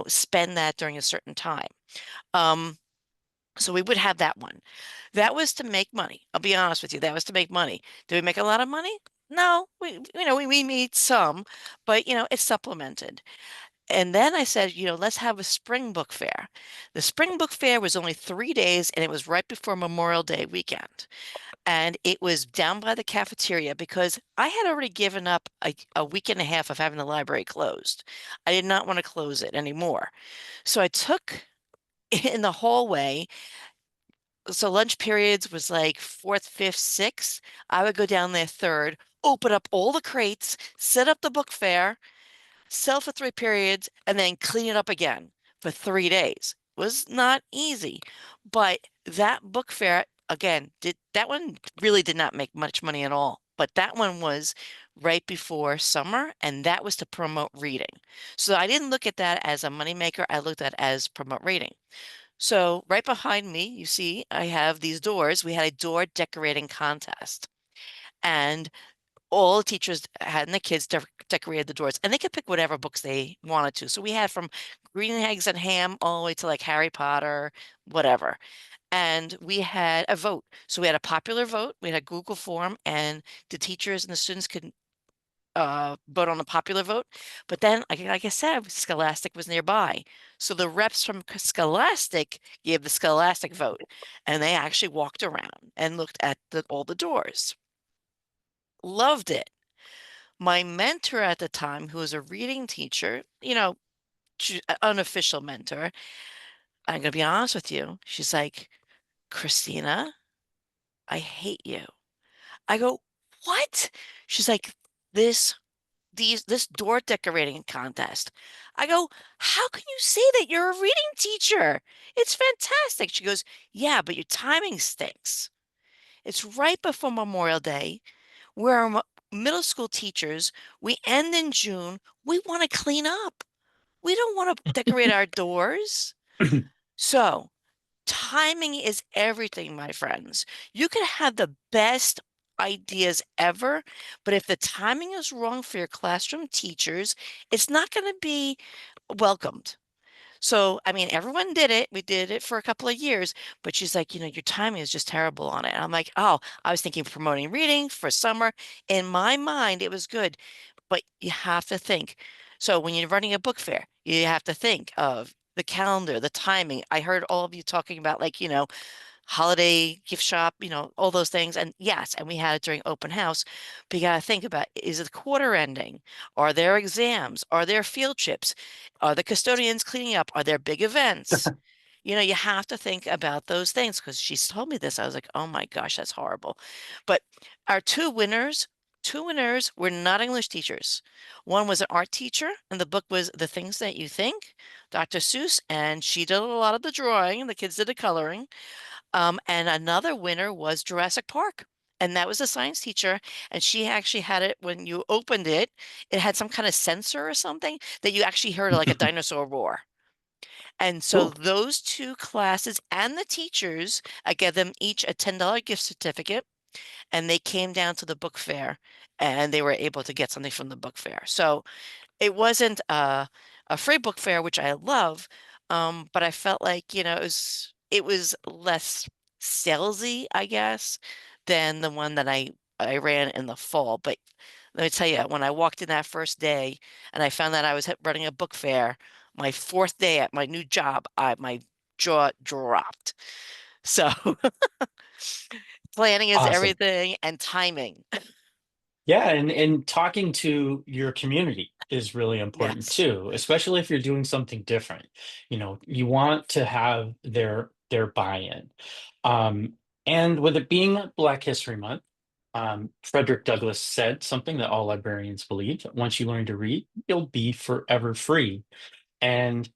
spend that during a certain time. Um, so we would have that one. That was to make money. I'll be honest with you. That was to make money. Did we make a lot of money? No, we made some, but it's supplemented. And then I said, let's have a spring book fair. The spring book fair was only 3 days, and it was right before Memorial Day weekend. And it was down by the cafeteria because I had already given up a week and a half of having the library closed. I did not want to close it anymore. So I took in the hallway. So lunch periods was like fourth, fifth, sixth. I would go down there third, open up all the crates, set up the book fair, sell for 3 periods, and then clean it up again for 3 days. Was not easy, but that book fair again that one really did not make much money at all. But that one was right before summer, and that was to promote reading. So I didn't look at that as a moneymaker. I looked at it as promote reading. So right behind me, you see, I have these doors. We had a door decorating contest, and all the teachers had and the kids decorated the doors, and they could pick whatever books they wanted to. So we had from Green Eggs and Ham all the way to like Harry Potter, whatever. And we had a vote. So we had a popular vote, we had a Google form, and the teachers and the students could vote on the popular vote. But then, like I said, Scholastic was nearby. So the reps from Scholastic gave the Scholastic vote, and they actually walked around and looked at all the doors. Loved it. My mentor at the time, who was a reading teacher, unofficial mentor, I'm going to be honest with you. She's like, Christina, I hate you. I go, what? She's like, this this door decorating contest. I go, how can you say that? You're a reading teacher. It's fantastic. She goes, yeah, but your timing stinks. It's right before Memorial Day. We're middle school teachers. We end in June. We want to clean up. We don't want to decorate our doors. So timing is everything, my friends. You could have the best ideas ever, but if the timing is wrong for your classroom teachers, it's not going to be welcomed. So, I mean, everyone did it. We did it for a couple of years, but she's like, your timing is just terrible on it. And I'm like, oh, I was thinking promoting reading for summer. In my mind, it was good, but you have to think. So when you're running a book fair, you have to think of the calendar, the timing. I heard all of you talking about like, holiday gift shop, all those things. And yes, and we had it during open house. But you got to think about, is it the quarter ending? Are there exams? Are there field trips? Are the custodians cleaning up? Are there big events? You have to think about those things because she's told me this. I was like, oh my gosh, that's horrible. But our two winners were not English teachers. One was an art teacher, and the book was The Things That You Think, Dr. Seuss, and she did a lot of the drawing, and the kids did the coloring. And another winner was Jurassic Park. And that was a science teacher. And she actually had it when you opened it, it had some kind of sensor or something that you actually heard like a dinosaur roar. And so Cool. those two classes and the teachers, I gave them each a $10 gift certificate. And they came down to the book fair and they were able to get something from the book fair. So it wasn't a free book fair, which I love, but I felt like, it was less salesy, I guess, than the one that I ran in the fall. But let me tell you, when I walked in that first day and I found that I was running a book fair, my fourth day at my new job, my jaw dropped. So planning is Awesome. everything and timing. Yeah, and talking to your community is really important Yes. too, especially if you're doing something different. You want to have their buy-in. Um, and with it being Black History Month, Frederick Douglass said something that all librarians believe. Once you learn to read, you'll be forever free. And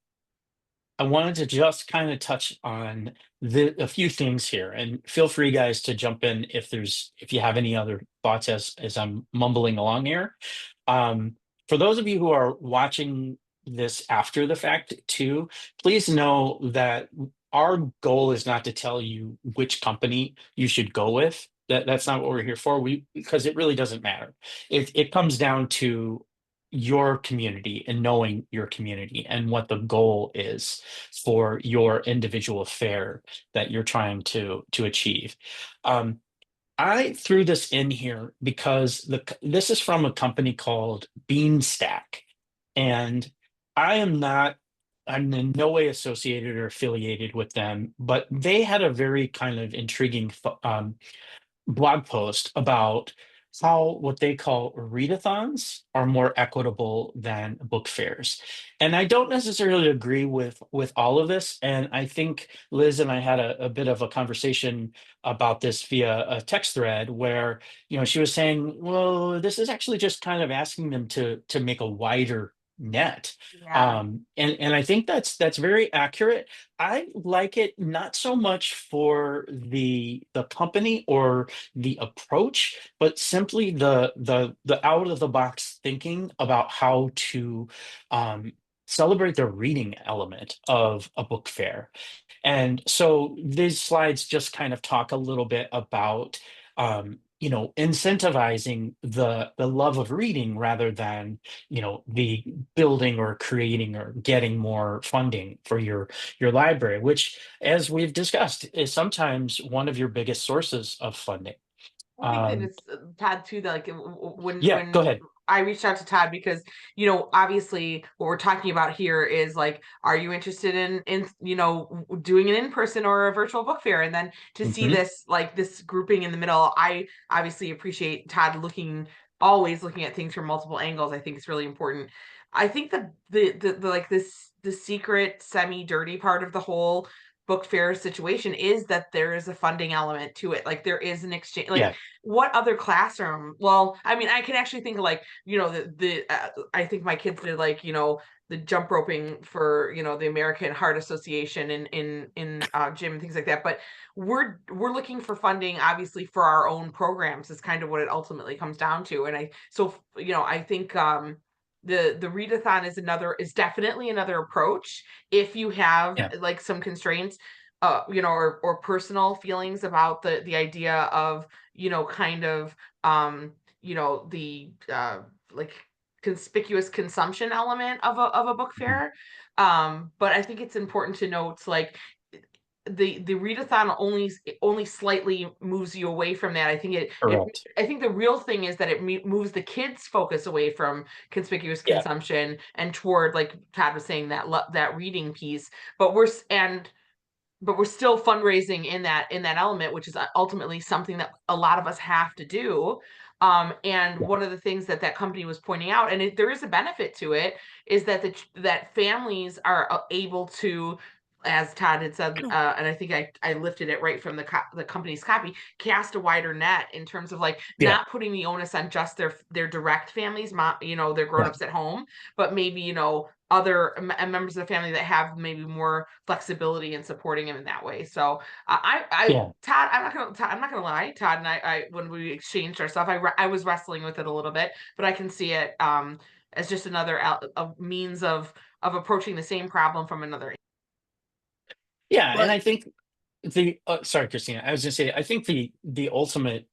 I wanted to just kind of touch on a few things here, and feel free, guys, to jump in if you have any other thoughts as I'm mumbling along here. For those of you who are watching this after the fact too, please know that our goal is not to tell you which company you should go with. That's not what we're here for. Because it really doesn't matter. It comes down to your community and knowing your community and what the goal is for your individual fair that you're trying to achieve. Um, I threw this in here because this is from a company called Beanstack, and I am not, I'm in no way associated or affiliated with them, but they had a very kind of intriguing blog post about how what they call readathons are more equitable than book fairs. And I don't necessarily agree with all of this. And I think Liz and I had a bit of a conversation about this via a text thread where, she was saying, well, this is actually just kind of asking them to make a wider net. Yeah. And I think that's very accurate. I like it not so much for the company or the approach, but simply the out of the box thinking about how to um, celebrate the reading element of a book fair. And so these slides just kind of talk a little bit about incentivizing the love of reading rather than the building or creating or getting more funding for your library, which, as we've discussed, is sometimes one of your biggest sources of funding. I think that Um, it's Todd too, that like when yeah, go ahead. I reached out to Todd because, obviously what we're talking about here is like, are you interested in doing an in-person or a virtual book fair? And then to see Mhm. this, like this grouping in the middle, I obviously appreciate Todd always looking at things from multiple angles. I think it's really important. I think the like the secret semi-dirty part of the whole book fair situation is that there is a funding element to it. Like there is an exchange, like Yeah, what other classroom? Well, I mean, I can actually think of like, I think my kids did like, the jump roping for, the American Heart Association in gym and things like that. But we're looking for funding, obviously, for our own programs is kind of what it ultimately comes down to. And I think the readathon is definitely another approach if you have yeah. like some constraints, or personal feelings about the idea of, kind of, the like conspicuous consumption element of a book Mhm. fair. But I think it's important to note, like, the readathon only slightly moves you away from that. Correct. I think the real thing is that it moves the kids' focus away from conspicuous Yeah, consumption and toward, like Todd was saying, that reading piece. But we're still fundraising in that element, which is ultimately something that a lot of us have to do. And yeah, one of the things that company was pointing out, and there is a benefit to it, is that that families are able to, as Todd had said, and I think I lifted it right from the company's copy, cast a wider net in terms of like yeah, not putting the onus on just their direct families, their right. grown-ups at home, but maybe, other members of the family that have maybe more flexibility in supporting him in that way. So Yeah. Todd, I'm not gonna lie, Todd and I when we exchanged our stuff, I was wrestling with it a little bit, but I can see it as just another a means of approaching the same problem from another. Yeah, and But I think sorry, Christina. I was gonna say I think the ultimate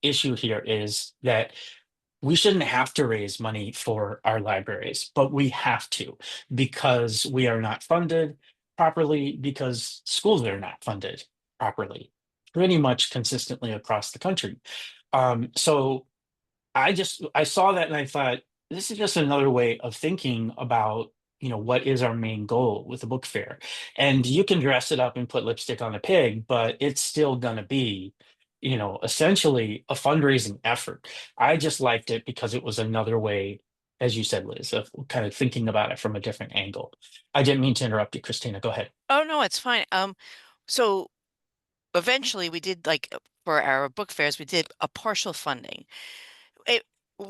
issue here is that we shouldn't have to raise money for our libraries, but we have to because we are not funded properly, because schools are not funded properly, pretty much consistently across the country. So I saw that and I thought, this is just another way of thinking about, what is our main goal with the book fair. And you can dress it up and put lipstick on a pig, but it's still gonna be, essentially a fundraising effort. I just liked it because it was another way, as you said, Liz, of kind of thinking about it from a different angle. I didn't mean to interrupt you, Christina. Go ahead. Oh no, it's fine. So eventually we did like for our book fairs, we did a partial funding. It,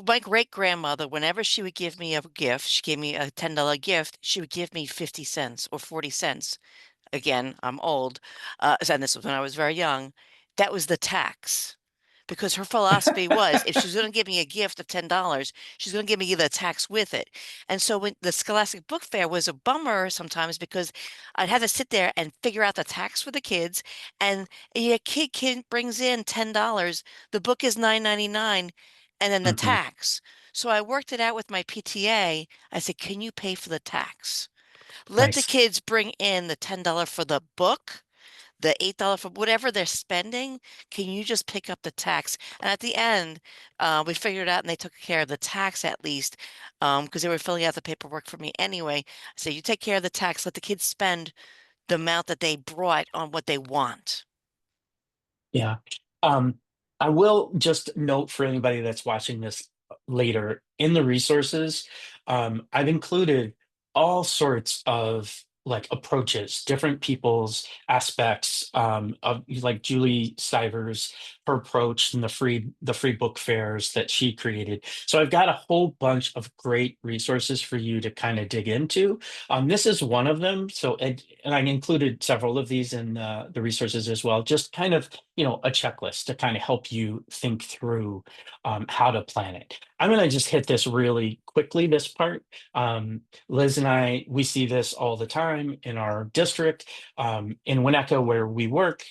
my great grandmother, whenever she would give me a gift, she gave me a $10 gift, she would give me 50 cents or 40 cents. Again, I'm old, and this was when I was very young. That was the tax. because her philosophy was if she's going to give me a gift of $10, she's going to give me the tax with it. And so when the Scholastic Book Fair was a bummer sometimes because I'd have to sit there and figure out the tax for the kids. And a kid brings in $10, the book is $9.99, and then the Mhm. tax. So I worked it out with my PTA. I said, can you pay for the tax? Let the Nice. kids bring in the $10 for the book, the $8 for whatever they're spending. Can you just pick up the tax? And at the end, we figured it out and they took care of the tax at least, because they were filling out the paperwork for me anyway. So you take care of the tax, let the kids spend the amount that they brought on what they want. Yeah. Um, I will just note for anybody that's watching this later in the resources, I've included all sorts of like approaches, different people's aspects of like Julie Stivers, her approach and the free book fairs that she created. So I've got a whole bunch of great resources for you to kind of dig into. This is one of them. So and I included several of these in the resources as well, just kind of a checklist to kind of help you think through how to plan it. I'm going to just hit this really quickly, this part. Liz and I, we see this all the time in our district. In Winnetka, where we work,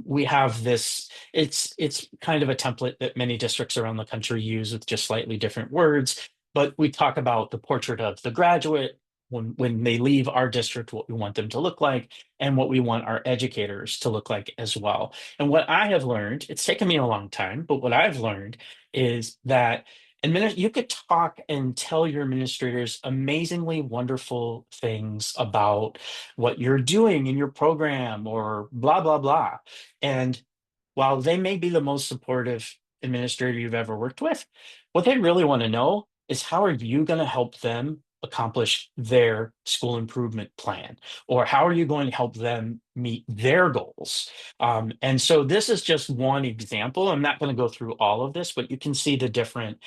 we have this, it's kind of a template that many districts around the country use with just slightly different words. But we talk about the portrait of the graduate when they leave our district, what we want them to look like, and what we want our educators to look like as well. And what I have learned, it's taken me a long time, but what I've learned is that you could talk and tell your administrators amazingly wonderful things about what you're doing in your program or blah, blah, blah. And while they may be the most supportive administrator you've ever worked with, what they really want to know is how are you going to help them accomplish their school improvement plan? Or how are you going to help them meet their goals? And so this is just one example. I'm not going to go through all of this, but you can see the different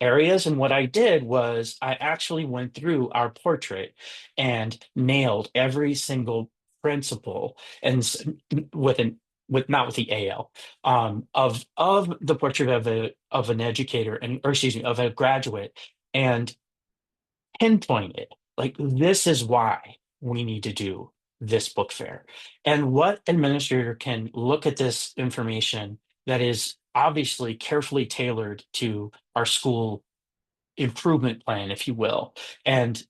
areas. And what I did was I actually went through our portrait and nailed every single principle and with an with not with the AL of the portrait of an educator and or excuse me of a graduate and pinpoint it like this is why we need to do this book fair. And what administrator can look at this information that is obviously carefully tailored to our school improvement plan, if you will, and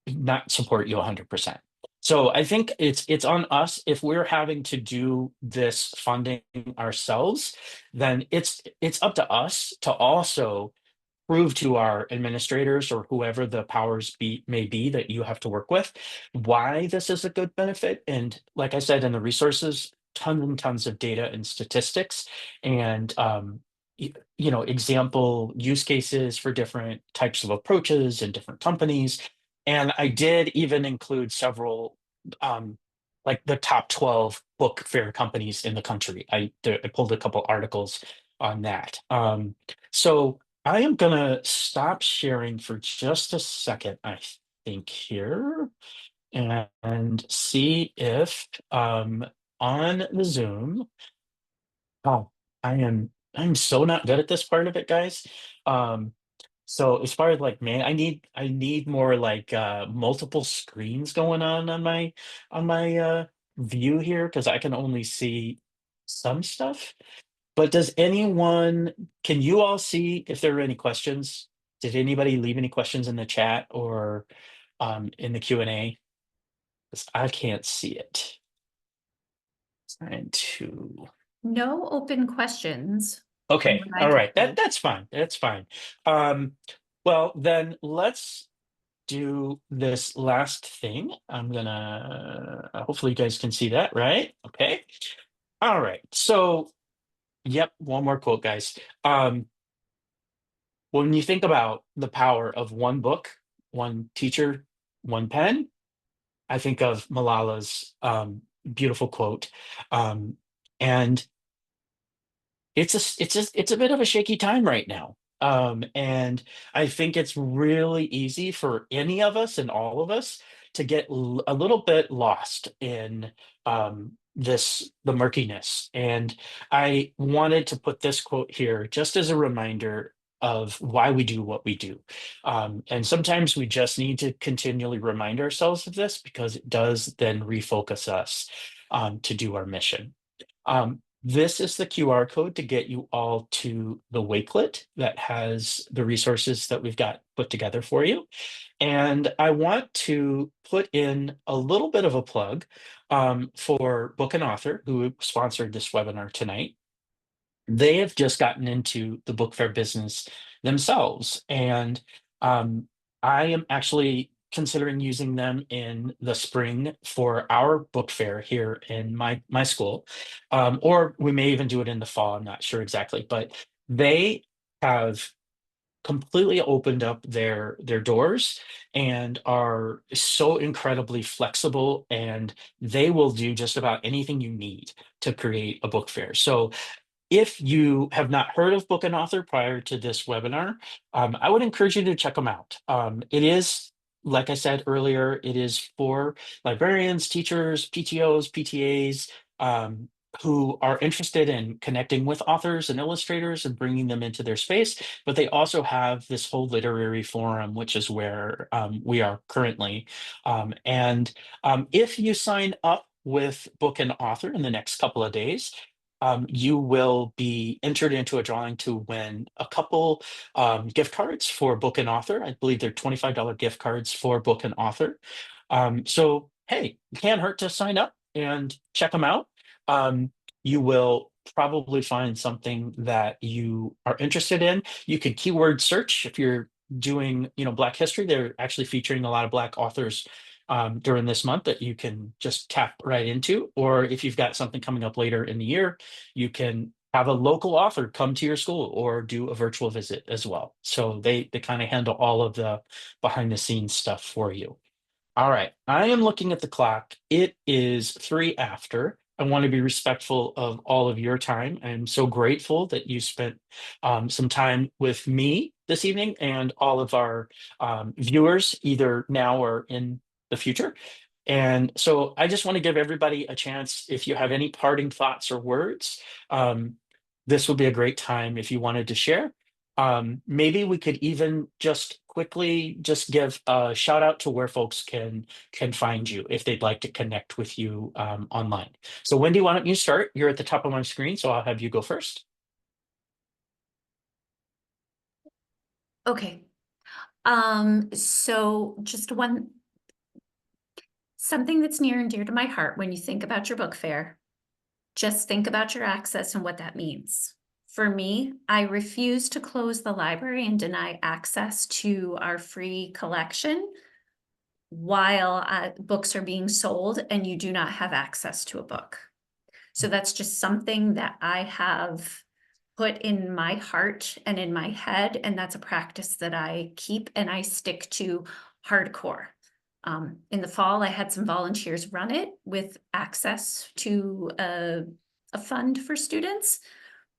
not support you 100%. So I think it's on us if we're having to do this funding ourselves, then it's up to us to also prove to our administrators or whoever the powers may be that you have to work with why this is a good benefit. And like I said in the resources, tons and tons of data and statistics and example use cases for different types of approaches and different companies. And I did even include several um, like the top 12 book fair companies in the country. I pulled a couple articles on that. So I am gonna stop sharing for just a second, I think here, and see if on the Zoom. Oh, I'm so not good at this part of it, guys. Um, so as far as like man, I need more like multiple screens going on my view here because I can only see some stuff. But does anyone, can you all see if there are any questions? Did anybody leave any questions in the chat or in the Q&A? Because I can't see it. Trying to. No open questions. Okay, When I all can right. see. That's fine. That's fine. Um, well, then let's do this last thing. I'm gonna hopefully you guys can see that, right? Okay. All right. So, yep, one more quote, guys. When you think about the power of one book, one teacher, one pen, I think of Malala's beautiful quote. Um, and it's a bit of a shaky time right now. And I think it's really easy for any of us and all of us to get a little bit lost in the murkiness. And I wanted to put this quote here just as a reminder of why we do what we do. And sometimes we just need to continually remind ourselves of this because it does then refocus us to do our mission. This is the QR code to get you all to the Wakelet that has the resources that we've got put together for you. And I want to put in a little bit of a plug for Book and Author, who sponsored this webinar tonight. They have just gotten into the book fair business themselves. And I am actually considering using them in the spring for our book fair here in my school. Or we may even do it in the fall. I'm not sure exactly, but they have completely opened up their doors and are so incredibly flexible, and they will do just about anything you need to create a book fair. So if you have not heard of Book and Author prior to this webinar, I would encourage you to check them out. It is, like I said earlier, it is for librarians, teachers, PTOs, PTAs, who are interested in connecting with authors and illustrators and bringing them into their space. But they also have this whole literary forum, which is where we are currently. If you sign up with Book and Author in the next couple of days, you will be entered into a drawing to win a couple gift cards for Book and Author. I believe they're $25 gift cards for Book and Author. So, hey, it can't hurt to sign up and check them out. You will probably find something that you are interested in. You can keyword search if you're doing, Black history. They're actually featuring a lot of Black authors during this month that you can just tap right into. Or if you've got something coming up later in the year, you can have a local author come to your school or do a virtual visit as well. So they kind of handle all of the behind the scenes stuff for you. All right, I am looking at the clock. It is 3 after. I want to be respectful of all of your time. I'm so grateful that you spent some time with me this evening and all of our viewers, either now or in the future. And so I just want to give everybody a chance. If you have any parting thoughts or words, this would be a great time if you wanted to share. Maybe we could even just quickly just give a shout out to where folks can find you if they'd like to connect with you online. So Wendy, why don't you start? You're at the top of my screen, so I'll have you go first. Okay. So just something that's near and dear to my heart when you think about your book fair, just think about your access and what that means. For me, I refuse to close the library and deny access to our free collection while books are being sold and you do not have access to a book. So that's just something that I have put in my heart and in my head, and that's a practice that I keep and I stick to hardcore. In the fall, I had some volunteers run it with access to a fund for students,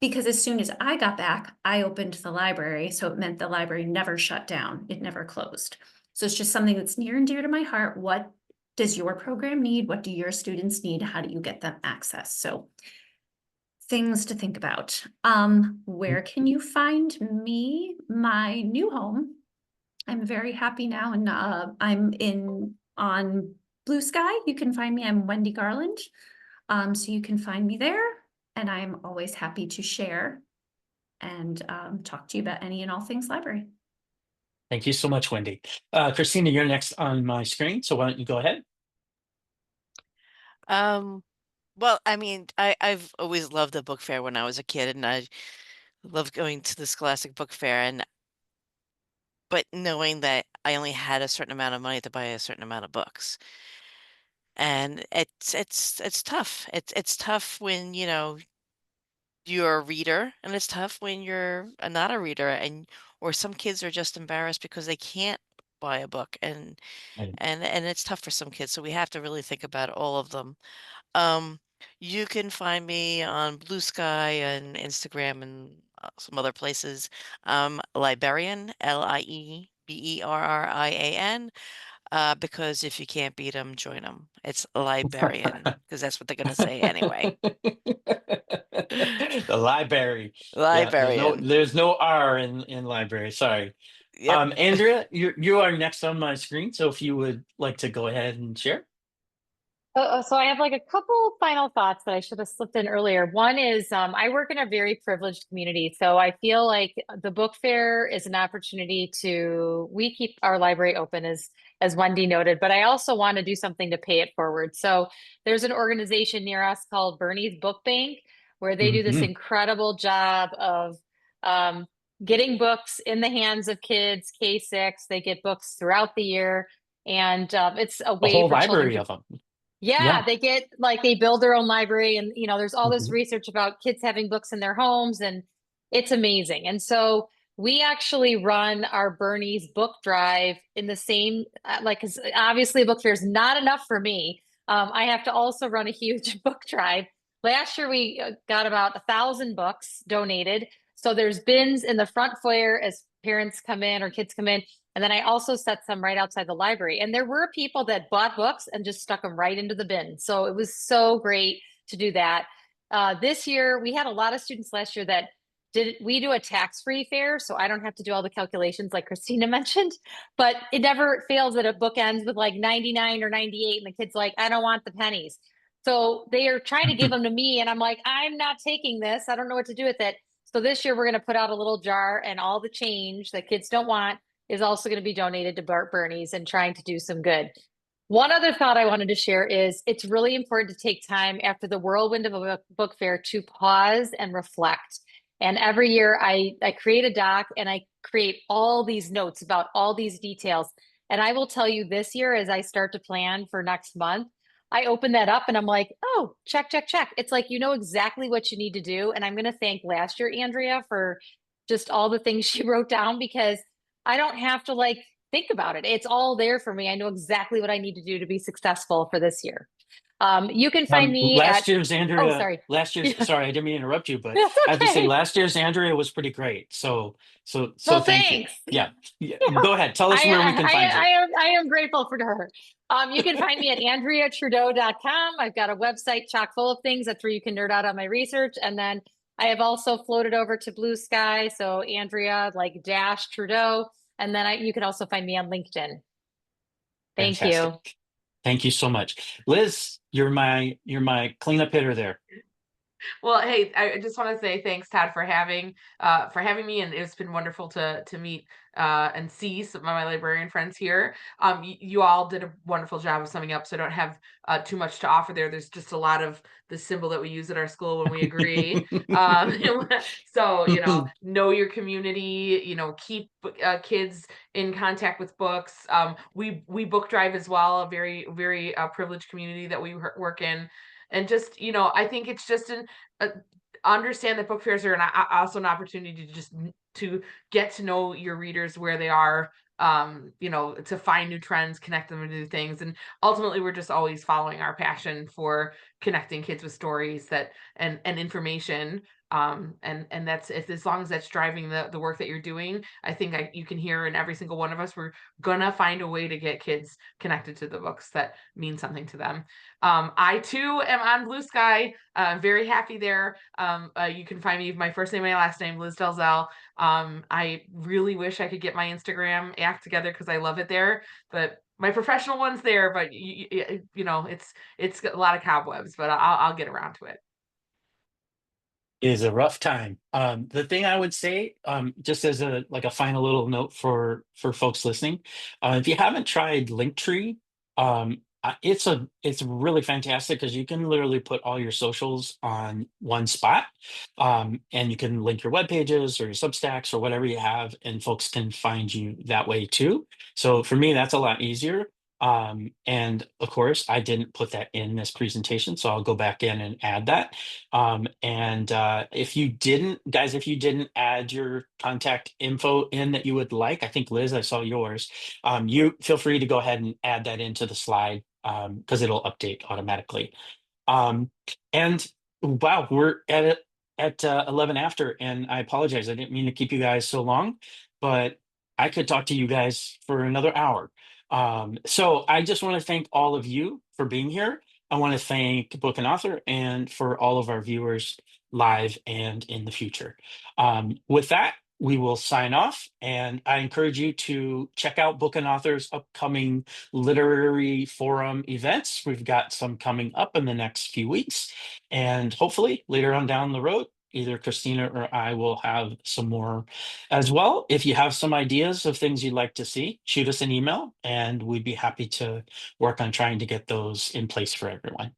because as soon as I got back, I opened the library. So it meant the library never shut down. It never closed. So it's just something that's near and dear to my heart. What does your program need? What do your students need? How do you get them access? So things to think about. Where can you find me? My new home. I'm very happy now, and I'm on Blue Sky. You can find me. I'm Wendy Garland. So you can find me there, and I'm always happy to share and talk to you about any and all things library. Thank you so much, Wendy. Christina, you're next on my screen, so why don't you go ahead? Well, I mean, I've always loved the book fair when I was a kid, and I loved going to the Scholastic Book Fair, but knowing that I only had a certain amount of money to buy a certain amount of books. And it's tough. It's tough when, you're a reader, and it's tough when you're not a reader, or some kids are just embarrassed because they can't buy a book, Right. and it's tough for some kids. So we have to really think about all of them. Um, you can find me on Blue Sky and Instagram and some other places. Librarian, Lieberrian. because if you can't beat them, join them. It's librarian because that's what they're going to say anyway. The library. Yeah, Librarian. there's no R in library. Sorry. Yep. Andrea, you are next on my screen, so if you would like to go ahead and share. So I have like a couple final thoughts that I should have slipped in earlier. One is I work in a very privileged community, so I feel like the book fair is an opportunity we keep our library open as Wendy noted, but I also want to do something to pay it forward. So there's an organization near us called Bernie's Book Bank, where they do this Mhm. incredible job of um, getting books in the hands of kids, K-6. They get books throughout the year, and it's a A way whole for children library to of them. yeah, Yeah. they get like they build their own library and there's all this Mhm. research about kids having books in their homes and it's amazing. And so we actually run our Bernie's book drive in the same like 'cause obviously a book fair is not enough for me. I have to also run a huge book drive. Last year we got about 1,000 books donated. So there's bins in the front foyer as parents come in or kids come in. And then I also set some right outside the library. And there were people that bought books and just stuck them right into the bin. So it was so great to do that. This year, we had a lot of students last year that we do a tax-free fair, so I don't have to do all the calculations like Christina mentioned, but it never fails that a book ends with like 99 or 98 and the kid's like, I don't want the pennies. So they are trying to give them to me and I'm like, I'm not taking this. I don't know what to do with it. So this year we're going to put out a little jar and all the change that kids don't want is also going to be donated to Bart Bernie's and trying to do some good. One other thought I wanted to share is it's really important to take time after the whirlwind of a book fair to pause and reflect. And every year I create a doc and I create all these notes about all these details. And I will tell you this year, as I start to plan for next month, I open that up and I'm like, oh, check, check, check. It's like, you know exactly what you need to do. And I'm going to thank last year, Andrea, for just all the things she wrote down because I don't have to like think about it. It's all there for me. I know exactly what I need to do to be successful for this year. You can find me at, Last year's oh, Andrea, sorry. last year's, Yeah, sorry, I didn't mean to interrupt you, but that's I have to say okay. last year's Andrea was pretty great. So Well, thank you. thanks. Yeah. Yeah. Yeah, Go ahead. Tell us where we can find you. I am grateful for her. You can find me at AndreaTrudeau.com. I've got a website chock full of things. That's where you can nerd out on my research. And then I have also floated over to Blue Sky. So Andrea, like dash Trudeau. And then you can also find me on LinkedIn. Thank you. Fantastic. Thank you so much. Liz, you're my cleanup hitter there. Well, hey, I just want to say thanks, Todd, for having me, and it's been wonderful to meet and see some of my librarian friends here. You all did a wonderful job of summing up, so I don't have too much to offer there. There's just a lot of the symbol that we use at our school when we agree. So know your community. Keep kids in contact with books. We book drive as well, a very very privileged community that we work in. And just, I think it's just understand that book fairs are also an opportunity to just to get to know your readers where they are, to find new trends, connect them to new things. And ultimately, we're just always following our passion for connecting kids with stories and information. And that's if as long as that's driving the work that you're doing, I think you can hear in every single one of us, we're gonna find a way to get kids connected to the books that mean something to them. I too am on Blue Sky. I'm very happy there. You can find me my first name and my last name, Liz Delzell. I really wish I could get my Instagram act together because I love it there, but my professional one's there. But it's a lot of cobwebs, but I'll get around to it. It is a rough time. The thing I would say, just as a final little note for folks listening, if you haven't tried Linktree, it's really fantastic because you can literally put all your socials on one spot, and you can link your web pages or your Substacks or whatever you have, and folks can find you that way too. So for me, that's a lot easier. And of course, I didn't put that in this presentation, so I'll go back in and add that. And if you didn't, guys, if you didn't add your contact info in that you would like, I think Liz, I saw yours. You feel free to go ahead and add that into the slide because it'll update automatically. And wow, we're at 11 after, and I apologize. I didn't mean to keep you guys so long, but I could talk to you guys for another hour. So I just want to thank all of you for being here. I want to thank Book and Author and for all of our viewers live and in the future. With that, we will sign off, and I encourage you to check out Book and Author's upcoming literary forum events. We've got some coming up in the next few weeks, and hopefully later on down the road, either Christina or I will have some more as well. If you have some ideas of things you'd like to see, shoot us an email and we'd be happy to work on trying to get those in place for everyone.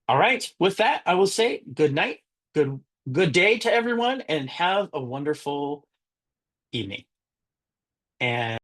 All right. With that, I will say good night, good day to everyone, and have a wonderful evening. And